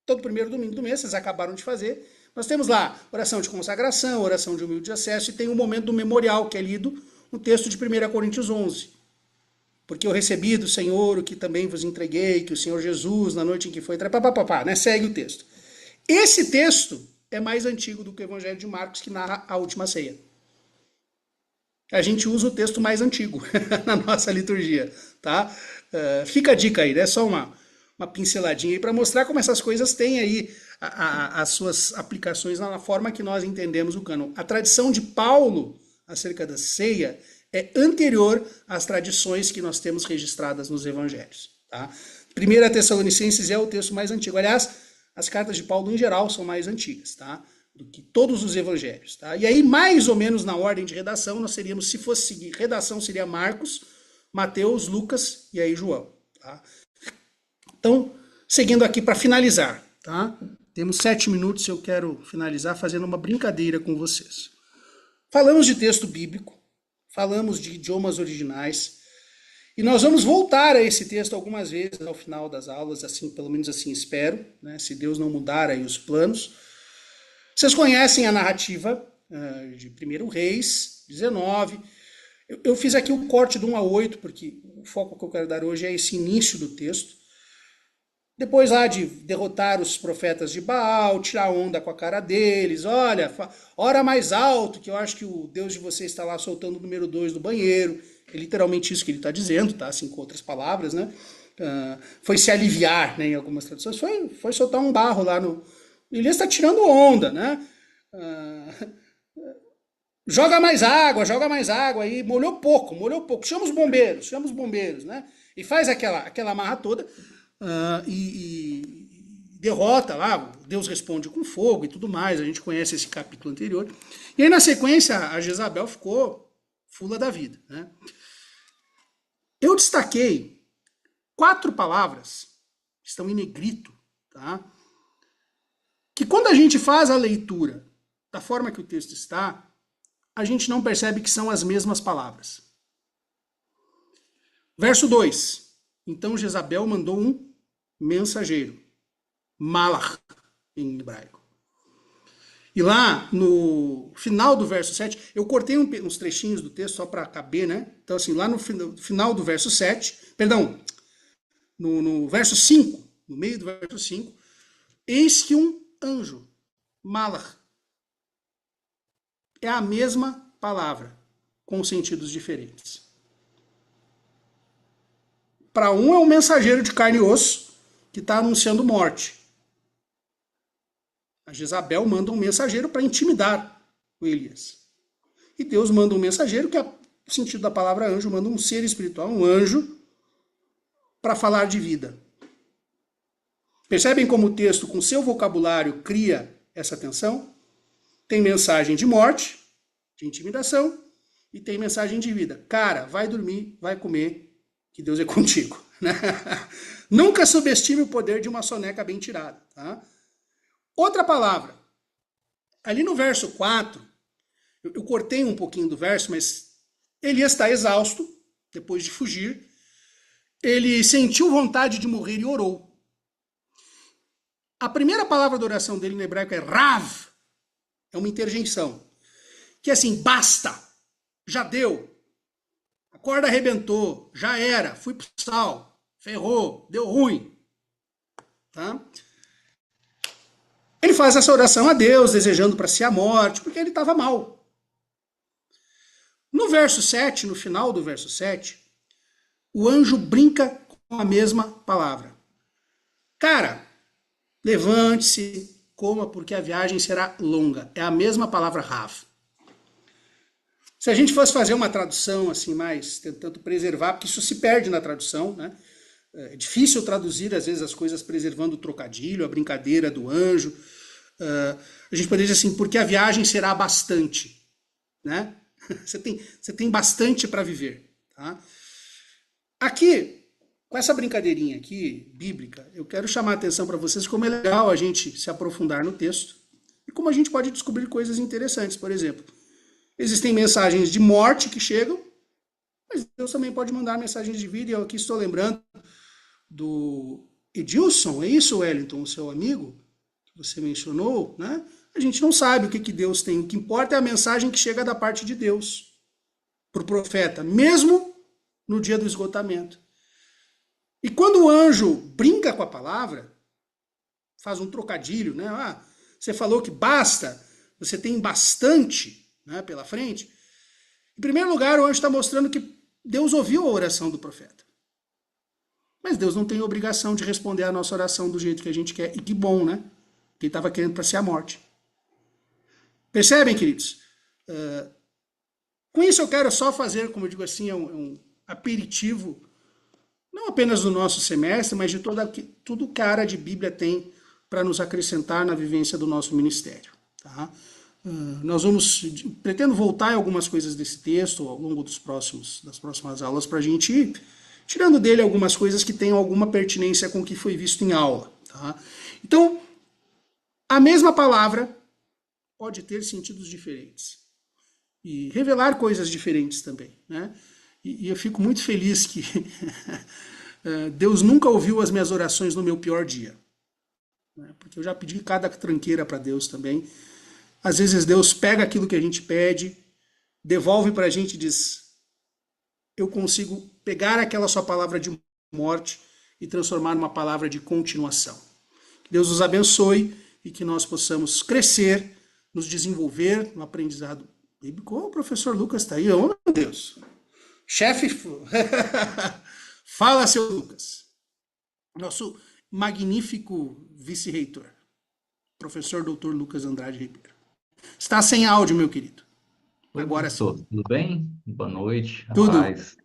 B: todo primeiro domingo do mês, vocês acabaram de fazer, nós temos lá oração de consagração, oração de humilde acesso e tem o momento do memorial, que é lido no texto de 1 Coríntios 11. Porque eu recebi do Senhor o que também vos entreguei, que o Senhor Jesus, na noite em que foi... né? Segue o texto. Esse texto é mais antigo do que o Evangelho de Marcos, que narra a última ceia. A gente usa o texto mais antigo na nossa liturgia, tá? Fica a dica aí, né? Só uma pinceladinha aí para mostrar como essas coisas têm aí as suas aplicações na forma que nós entendemos o cânon. A tradição de Paulo acerca da ceia é anterior às tradições que nós temos registradas nos evangelhos, tá? 1 Tessalonicenses é o texto mais antigo. Aliás, as cartas de Paulo em geral são mais antigas, tá? Do que todos os evangelhos, tá? E aí, mais ou menos na ordem de redação, nós seríamos, se fosse seguir redação, seria Marcos, Mateus, Lucas e aí João, tá? Então, seguindo aqui para finalizar, tá? Temos 7 minutos e eu quero finalizar fazendo uma brincadeira com vocês. Falamos de texto bíblico, falamos de idiomas originais, e nós vamos voltar a esse texto algumas vezes ao final das aulas, assim, pelo menos assim espero, né? Se Deus não mudar aí os planos. Vocês conhecem a narrativa de 1 Reis 19. Eu fiz aqui o corte do 1 a 8, porque o foco que eu quero dar hoje é esse início do texto. Depois há de derrotar os profetas de Baal, tirar onda com a cara deles. Olha, ora mais alto, que eu acho que o Deus de vocês está lá soltando o número 2 do banheiro. É literalmente isso que ele está dizendo, tá? Assim, com outras palavras, né? Foi se aliviar, né, em algumas traduções. Foi soltar um barro lá no... Elias está tirando onda, né? Joga mais água aí. Molhou pouco. Chama os bombeiros, né? E faz aquela marra toda e derrota lá. Deus responde com fogo e tudo mais. A gente conhece esse capítulo anterior. E aí, na sequência, a Jezabel ficou fula da vida, né? Eu destaquei 4 palavras que estão em negrito, tá? Que quando a gente faz a leitura da forma que o texto está, a gente não percebe que são as mesmas palavras. Verso 2. Então Jezabel mandou um mensageiro, malach, em hebraico. E lá, no final do verso 7, eu cortei uns trechinhos do texto só para caber, né? Então, assim, lá no final do verso 7, perdão, no verso 5, no meio do verso 5, eis que um anjo, malach, é a mesma palavra, com sentidos diferentes. Para um é um mensageiro de carne e osso, que está anunciando morte. A Jezabel manda um mensageiro para intimidar o Elias. E Deus manda um mensageiro, que é o sentido da palavra anjo, manda um ser espiritual, um anjo, para falar de vida. Percebem como o texto, com seu vocabulário, cria essa tensão? Tem mensagem de morte, de intimidação, e tem mensagem de vida. Cara, vai dormir, vai comer, que Deus é contigo. Né? Nunca subestime o poder de uma soneca bem tirada. Tá? Outra palavra. Ali no verso 4, eu cortei um pouquinho do verso, mas Elias está exausto, depois de fugir. Ele sentiu vontade de morrer e orou. A primeira palavra da oração dele no hebraico é Rav. É uma interjeição. Que é assim, basta, já deu. A corda arrebentou, já era, fui pro sal, ferrou, deu ruim. Tá? Ele faz essa oração a Deus, desejando para si a morte, porque ele estava mal. No verso 7, no final do verso 7, o anjo brinca com a mesma palavra. Cara, levante-se, coma, porque a viagem será longa. É a mesma palavra Rav. Se a gente fosse fazer uma tradução assim mais, tentando preservar, porque isso se perde na tradução, né? É difícil traduzir, às vezes, as coisas preservando o trocadilho, a brincadeira do anjo. A gente poderia dizer assim, porque a viagem será bastante, né? Você tem bastante para viver, tá? Aqui, com essa brincadeirinha aqui, bíblica, eu quero chamar a atenção para vocês como é legal a gente se aprofundar no texto e como a gente pode descobrir coisas interessantes. Por exemplo, existem mensagens de morte que chegam, mas Deus também pode mandar mensagens de vida, e eu aqui estou lembrando do Edilson, é isso, Wellington, o seu amigo, que você mencionou, né? A gente não sabe o que Deus tem, o que importa é a mensagem que chega da parte de Deus para o profeta, mesmo no dia do esgotamento. E quando o anjo brinca com a palavra, faz um trocadilho, né? Você falou que basta, você tem bastante, né, pela frente. Em primeiro lugar, o anjo está mostrando que Deus ouviu a oração do profeta. Mas Deus não tem obrigação de responder a nossa oração do jeito que a gente quer. E que bom, né? Que ele estava querendo para ser a morte. Percebem, queridos? Com isso eu quero só fazer, como eu digo assim, um aperitivo, não apenas do nosso semestre, mas de tudo que a área de Bíblia tem para nos acrescentar na vivência do nosso ministério. Tá? Pretendo voltar em algumas coisas desse texto ao longo das próximas aulas para a gente ir tirando dele algumas coisas que tenham alguma pertinência com o que foi visto em aula. Tá? Então, a mesma palavra pode ter sentidos diferentes e revelar coisas diferentes também, né? E eu fico muito feliz que Deus nunca ouviu as minhas orações no meu pior dia, né? Porque eu já pedi cada tranqueira para Deus também. Às vezes Deus pega aquilo que a gente pede, devolve para a gente e diz: eu consigo pegar aquela sua palavra de morte e transformar numa palavra de continuação. Que Deus nos abençoe e que nós possamos crescer, nos desenvolver no aprendizado bíblico. O professor Lucas está aí. Oh, meu Deus! Chefe, fala, seu Lucas. Nosso magnífico vice-reitor, professor doutor Lucas Andrade Ribeiro. Está sem áudio, meu querido.
P: Oi,
B: Agora
P: professor,
B: sim.
P: tudo bem? Boa noite,
B: Tudo.
P: rapaz.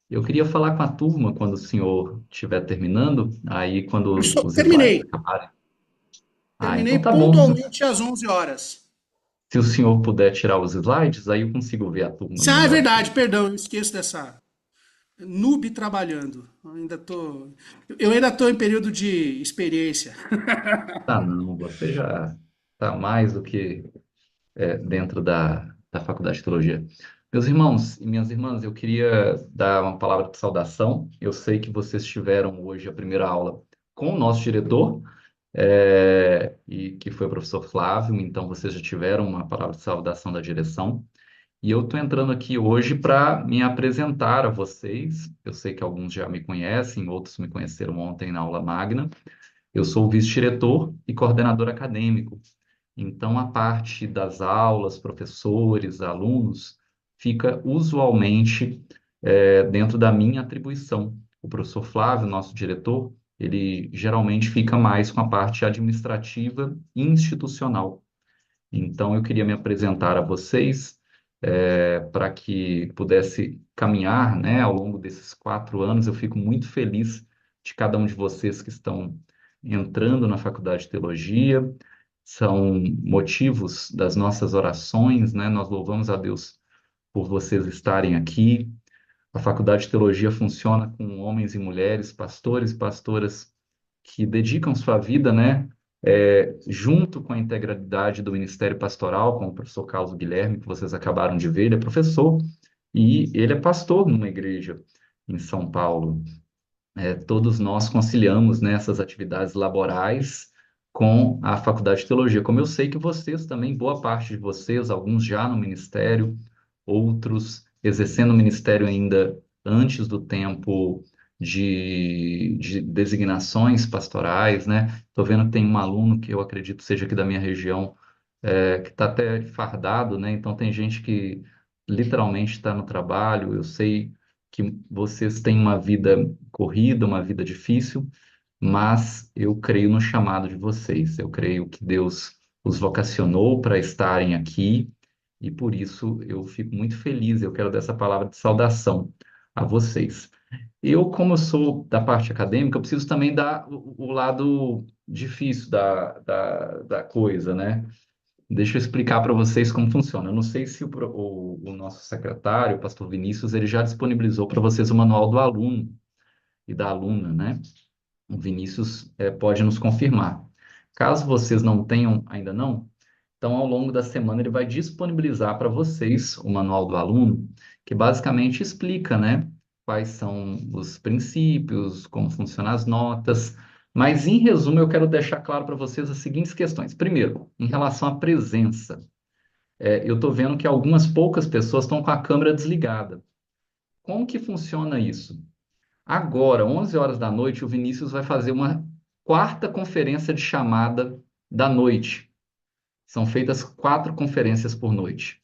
P: Eu queria falar com a turma quando o senhor estiver terminando, aí quando os
B: Terminei.
P: slides acabarem.
B: Terminei
P: Então tá bom.
B: pontualmente às 11 horas.
P: Se o senhor puder tirar os slides, aí eu consigo ver a turma
B: É
P: melhor.
B: verdade, perdão, eu esqueço dessa noob trabalhando. Eu ainda tô em período de experiência.
P: Tá não, você já está mais do que dentro da Faculdade de Teologia. Meus irmãos e minhas irmãs, eu queria dar uma palavra de saudação. Eu sei que vocês tiveram hoje a primeira aula com o nosso diretor, e que foi o professor Flávio, então vocês já tiveram uma palavra de saudação da direção. E eu estou entrando aqui hoje para me apresentar a vocês. Eu sei que alguns já me conhecem, outros me conheceram ontem na aula magna. Eu sou o vice-diretor e coordenador acadêmico. Então, a parte das aulas, professores, alunos, fica usualmente dentro da minha atribuição. O professor Flávio, nosso diretor, ele geralmente fica mais com a parte administrativa e institucional. Então, eu queria me apresentar a vocês para que pudesse caminhar, né, ao longo desses 4 anos. Eu fico muito feliz de cada um de vocês que estão entrando na Faculdade de Teologia. São motivos das nossas orações, né? Nós louvamos a Deus por vocês estarem aqui. A Faculdade de Teologia funciona com homens e mulheres, pastores e pastoras que dedicam sua vida, né, junto com a integralidade do Ministério Pastoral, como o professor Carlos Guilherme, que vocês acabaram de ver. Ele é professor e ele é pastor numa igreja em São Paulo. Todos nós conciliamos, né, essas atividades laborais com a Faculdade de Teologia, como eu sei que vocês também, boa parte de vocês, alguns já no ministério, outros exercendo o ministério ainda antes do tempo de designações pastorais, né? Estou vendo que tem um aluno que eu acredito seja aqui da minha região, que está até fardado, né? Então tem gente que literalmente está no trabalho. Eu sei que vocês têm uma vida corrida, uma vida difícil, mas eu creio no chamado de vocês. Eu creio que Deus os vocacionou para estarem aqui e por isso eu fico muito feliz. Eu quero dar essa palavra de saudação a vocês. Eu, como eu sou da parte acadêmica, eu preciso também dar o lado difícil da coisa, né? Deixa eu explicar para vocês como funciona. Eu não sei se o nosso secretário, o pastor Vinícius, ele já disponibilizou para vocês o manual do aluno e da aluna, né? O Vinícius pode nos confirmar. Caso vocês não tenham ainda não, então ao longo da semana ele vai disponibilizar para vocês o manual do aluno, que basicamente explica, né, quais são os princípios, como funcionam as notas. Mas em resumo, eu quero deixar claro para vocês as seguintes questões. Primeiro, em relação à presença, eu estou vendo que algumas poucas pessoas estão com a câmera desligada. Como que funciona isso? Agora, 11 horas da noite, o Vinícius vai fazer uma quarta conferência de chamada da noite. São feitas 4 conferências por noite.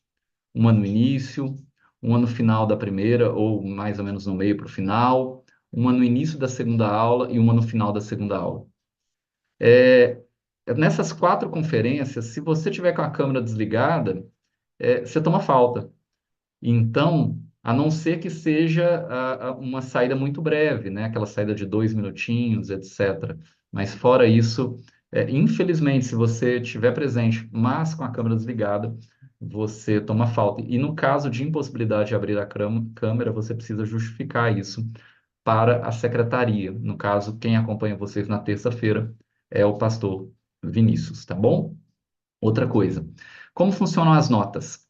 P: Uma no início, uma no final da primeira, ou mais ou menos no meio para o final, uma no início da segunda aula e uma no final da segunda aula. Nessas 4 conferências, se você tiver com a câmera desligada, você toma falta. Então, a não ser que seja uma saída muito breve, né? Aquela saída de 2 minutinhos, etc. Mas fora isso, infelizmente, se você estiver presente, mas com a câmera desligada, você toma falta. E no caso de impossibilidade de abrir a câmera, você precisa justificar isso para a secretaria. No caso, quem acompanha vocês na terça-feira é o pastor Vinícius, tá bom? Outra coisa, como funcionam as notas?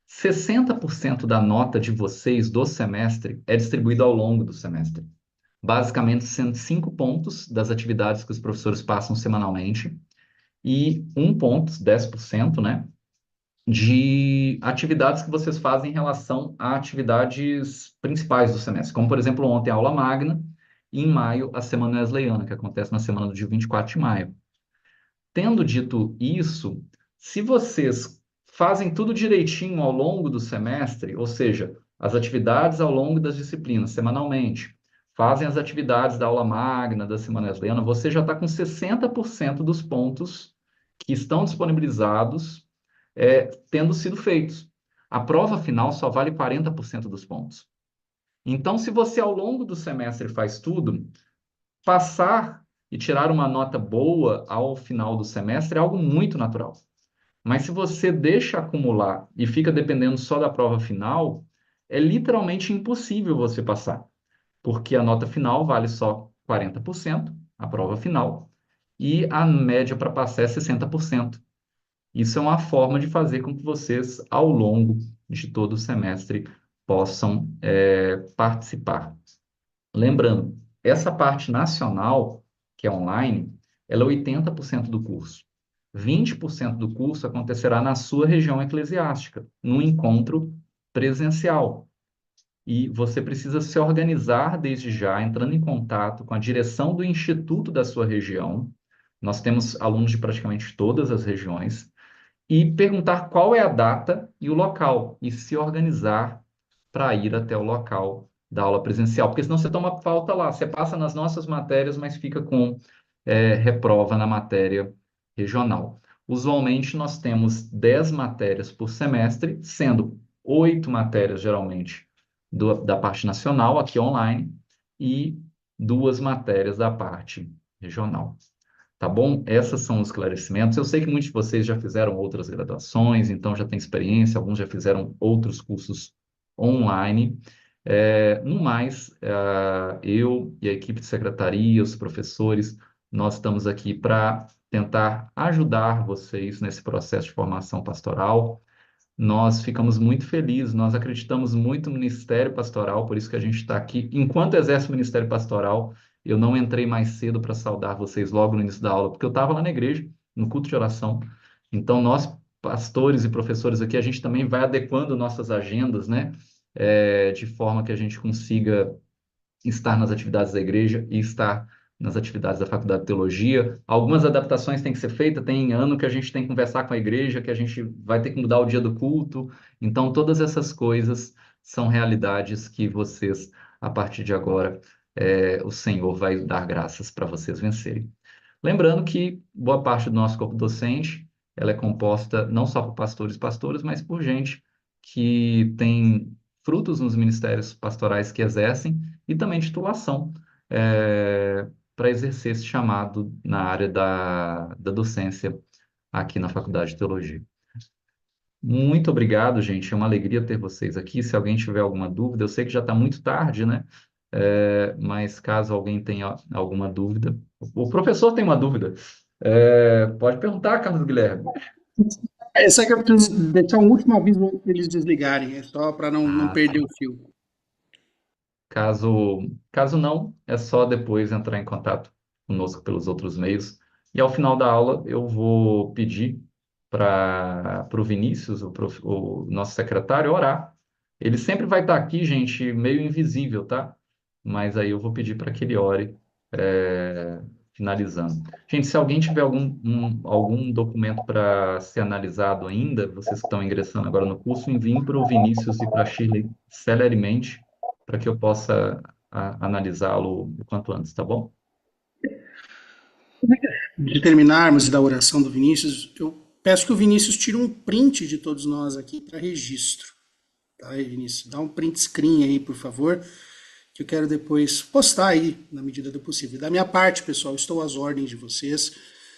P: 60% da nota de vocês do semestre é distribuído ao longo do semestre. Basicamente, sendo 5 pontos das atividades que os professores passam semanalmente e 1 ponto, 10%, né, de atividades que vocês fazem em relação a atividades principais do semestre, como, por exemplo, ontem a aula magna e em maio a Semana Wesleyana, que acontece na semana do dia 24 de maio. Tendo dito isso, se vocês fazem tudo direitinho ao longo do semestre, ou seja, as atividades ao longo das disciplinas, semanalmente, fazem as atividades da aula magna, da Semana Wesleyana, você já está com 60% dos pontos que estão disponibilizados tendo sido feitos. A prova final só vale 40% dos pontos. Então, se você ao longo do semestre faz tudo, passar e tirar uma nota boa ao final do semestre é algo muito natural. Mas se você deixa acumular e fica dependendo só da prova final, é literalmente impossível você passar, porque a nota final vale só 40%, a prova final, e a média para passar é 60%. Isso é uma forma de fazer com que vocês, ao longo de todo o semestre, possam participar. Lembrando, essa parte nacional, que é online, ela é 80% do curso. 20% do curso acontecerá na sua região eclesiástica, num encontro presencial. E você precisa se organizar desde já, entrando em contato com a direção do instituto da sua região. Nós temos alunos de praticamente todas as regiões. E perguntar qual é a data e o local, e se organizar para ir até o local da aula presencial, porque senão você toma falta lá, você passa nas nossas matérias, mas fica com reprova na matéria regional. Usualmente, nós temos 10 matérias por semestre, sendo 8 matérias, geralmente, da parte nacional, aqui online, e 2 matérias da parte regional. Tá bom? Esses são os esclarecimentos. Eu sei que muitos de vocês já fizeram outras graduações, então já têm experiência, alguns já fizeram outros cursos online. No mais, eu e a equipe de secretaria, os professores, nós estamos aqui para tentar ajudar vocês nesse processo de formação pastoral. Nós ficamos muito felizes, nós acreditamos muito no ministério pastoral, por isso que a gente está aqui. Enquanto exerce o ministério pastoral, eu não entrei mais cedo para saudar vocês logo no início da aula, porque eu estava lá na igreja, no culto de oração. Então, nós, pastores e professores aqui, a gente também vai adequando nossas agendas, né? De forma que a gente consiga estar nas atividades da igreja e estar nas atividades da Faculdade de Teologia. Algumas adaptações têm que ser feitas, tem ano que a gente tem que conversar com a igreja, que a gente vai ter que mudar o dia do culto. Então, todas essas coisas são realidades que vocês, a partir de agora, o Senhor vai dar graças para vocês vencerem. Lembrando que boa parte do nosso corpo docente, ela é composta não só por pastores e pastoras, mas por gente que tem frutos nos ministérios pastorais que exercem e também titulação para exercer esse chamado na área da docência aqui na Faculdade de Teologia. Muito obrigado, gente. É uma alegria ter vocês aqui. Se alguém tiver alguma dúvida, eu sei que já está muito tarde, né? Mas caso alguém tenha alguma dúvida, o professor tem uma dúvida. Pode perguntar, Carlos Guilherme.
B: Essa aqui eu preciso deixar um último aviso antes para eles desligarem, só para não perder o fio.
P: Caso não, é só depois entrar em contato conosco pelos outros meios. E ao final da aula, eu vou pedir para o Vinícius, o nosso secretário, orar. Ele sempre vai estar aqui, gente, meio invisível, tá? Mas aí eu vou pedir para que ele ore, finalizando. Gente, se alguém tiver algum documento para ser analisado ainda, vocês que estão ingressando agora no curso, enviem para o Vinícius e para a Shirley celeremente, para que eu possa analisá-lo o quanto antes, tá bom?
B: De terminarmos e da oração do Vinícius, eu peço que o Vinícius tire um print de todos nós aqui para registro. Tá aí, Vinícius? Dá um print screen aí, por favor, que eu quero depois postar aí, na medida do possível. Da minha parte, pessoal, estou às ordens de vocês.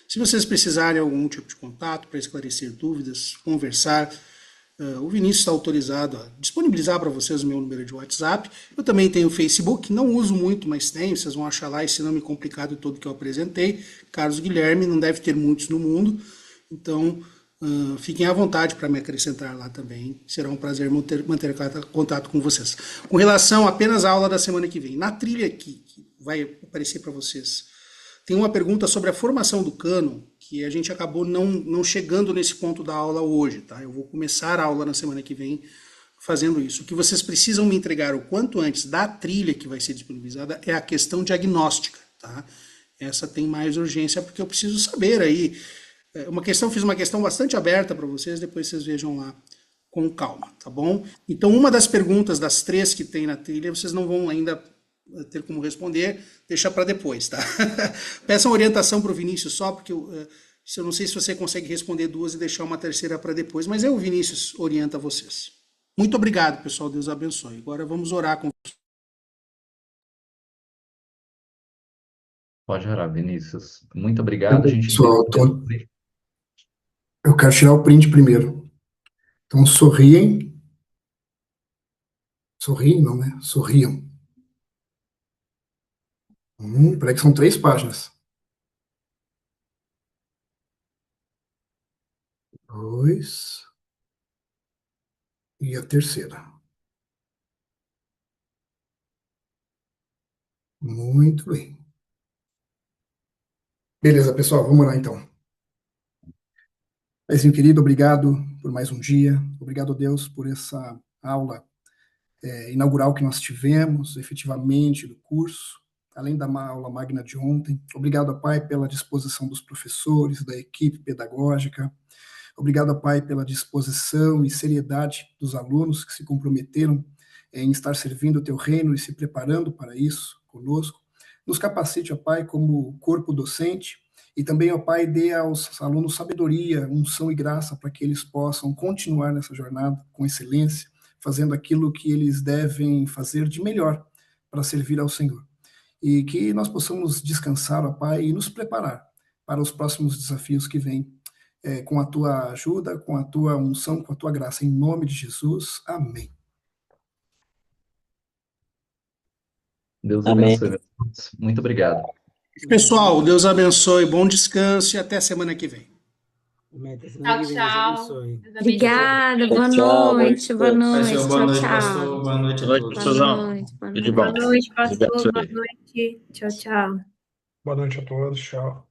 B: Se vocês precisarem de algum tipo de contato para esclarecer dúvidas, conversar, o Vinícius está autorizado a disponibilizar para vocês o meu número de WhatsApp. Eu também tenho o Facebook, não uso muito, mas tenho. Vocês vão achar lá esse nome complicado todo que eu apresentei. Carlos Guilherme, não deve ter muitos no mundo. Então, fiquem à vontade para me acrescentar lá também. Será um prazer manter contato com vocês. Com relação apenas à aula da semana que vem, na trilha aqui, que vai aparecer para vocês, tem uma pergunta sobre a formação do cânon, que a gente acabou não chegando nesse ponto da aula hoje, tá? Eu vou começar a aula na semana que vem fazendo isso. O que vocês precisam me entregar o quanto antes da trilha que vai ser disponibilizada é a questão diagnóstica, tá? Essa tem mais urgência porque eu preciso saber aí. Fiz uma questão bastante aberta para vocês, depois vocês vejam lá com calma, tá bom? Então, uma das perguntas das 3 que tem na trilha, vocês não vão ainda ter como responder, deixa para depois, tá? Peçam orientação para o Vinícius só, porque eu não sei se você consegue responder 2 e deixar uma terceira para depois, mas o Vinícius orienta vocês. Muito obrigado, pessoal, Deus abençoe. Agora vamos orar com...
P: Pode orar, Vinícius. Muito obrigado, gente.
K: Pessoal, eu quero tirar o print primeiro. Então, sorriem. Sorriem, não, né? Sorriam. Peraí que são 3 páginas. 2. E a terceira. Muito bem. Beleza, pessoal, vamos lá então. Paizinho querido, obrigado por mais um dia. Obrigado, Deus, por essa aula inaugural que nós tivemos, efetivamente, do curso, além da aula magna de ontem. Obrigado, Pai, pela disposição dos professores, da equipe pedagógica. Obrigado, Pai, pela disposição e seriedade dos alunos que se comprometeram em estar servindo o Teu reino e se preparando para isso conosco. Nos capacite, ó Pai, como corpo docente, e também, ó Pai, dê aos alunos sabedoria, unção e graça para que eles possam continuar nessa jornada com excelência, fazendo aquilo que eles devem fazer de melhor para servir ao Senhor. E que nós possamos descansar, ó Pai, e nos preparar para os próximos desafios que vêm, com a Tua ajuda, com a Tua unção, com a Tua graça. Em nome de Jesus, amém.
P: Deus abençoe. Muito obrigado.
B: Pessoal, Deus abençoe, bom descanso e até semana que vem.
D: Tchau, tchau.
F: Obrigada, boa noite, boa noite, tchau, tchau.
A: Boa noite, pastorzão. Tudo bom.
D: Boa noite, pastor. Boa noite. Tchau, tchau.
K: Boa noite a todos, tchau.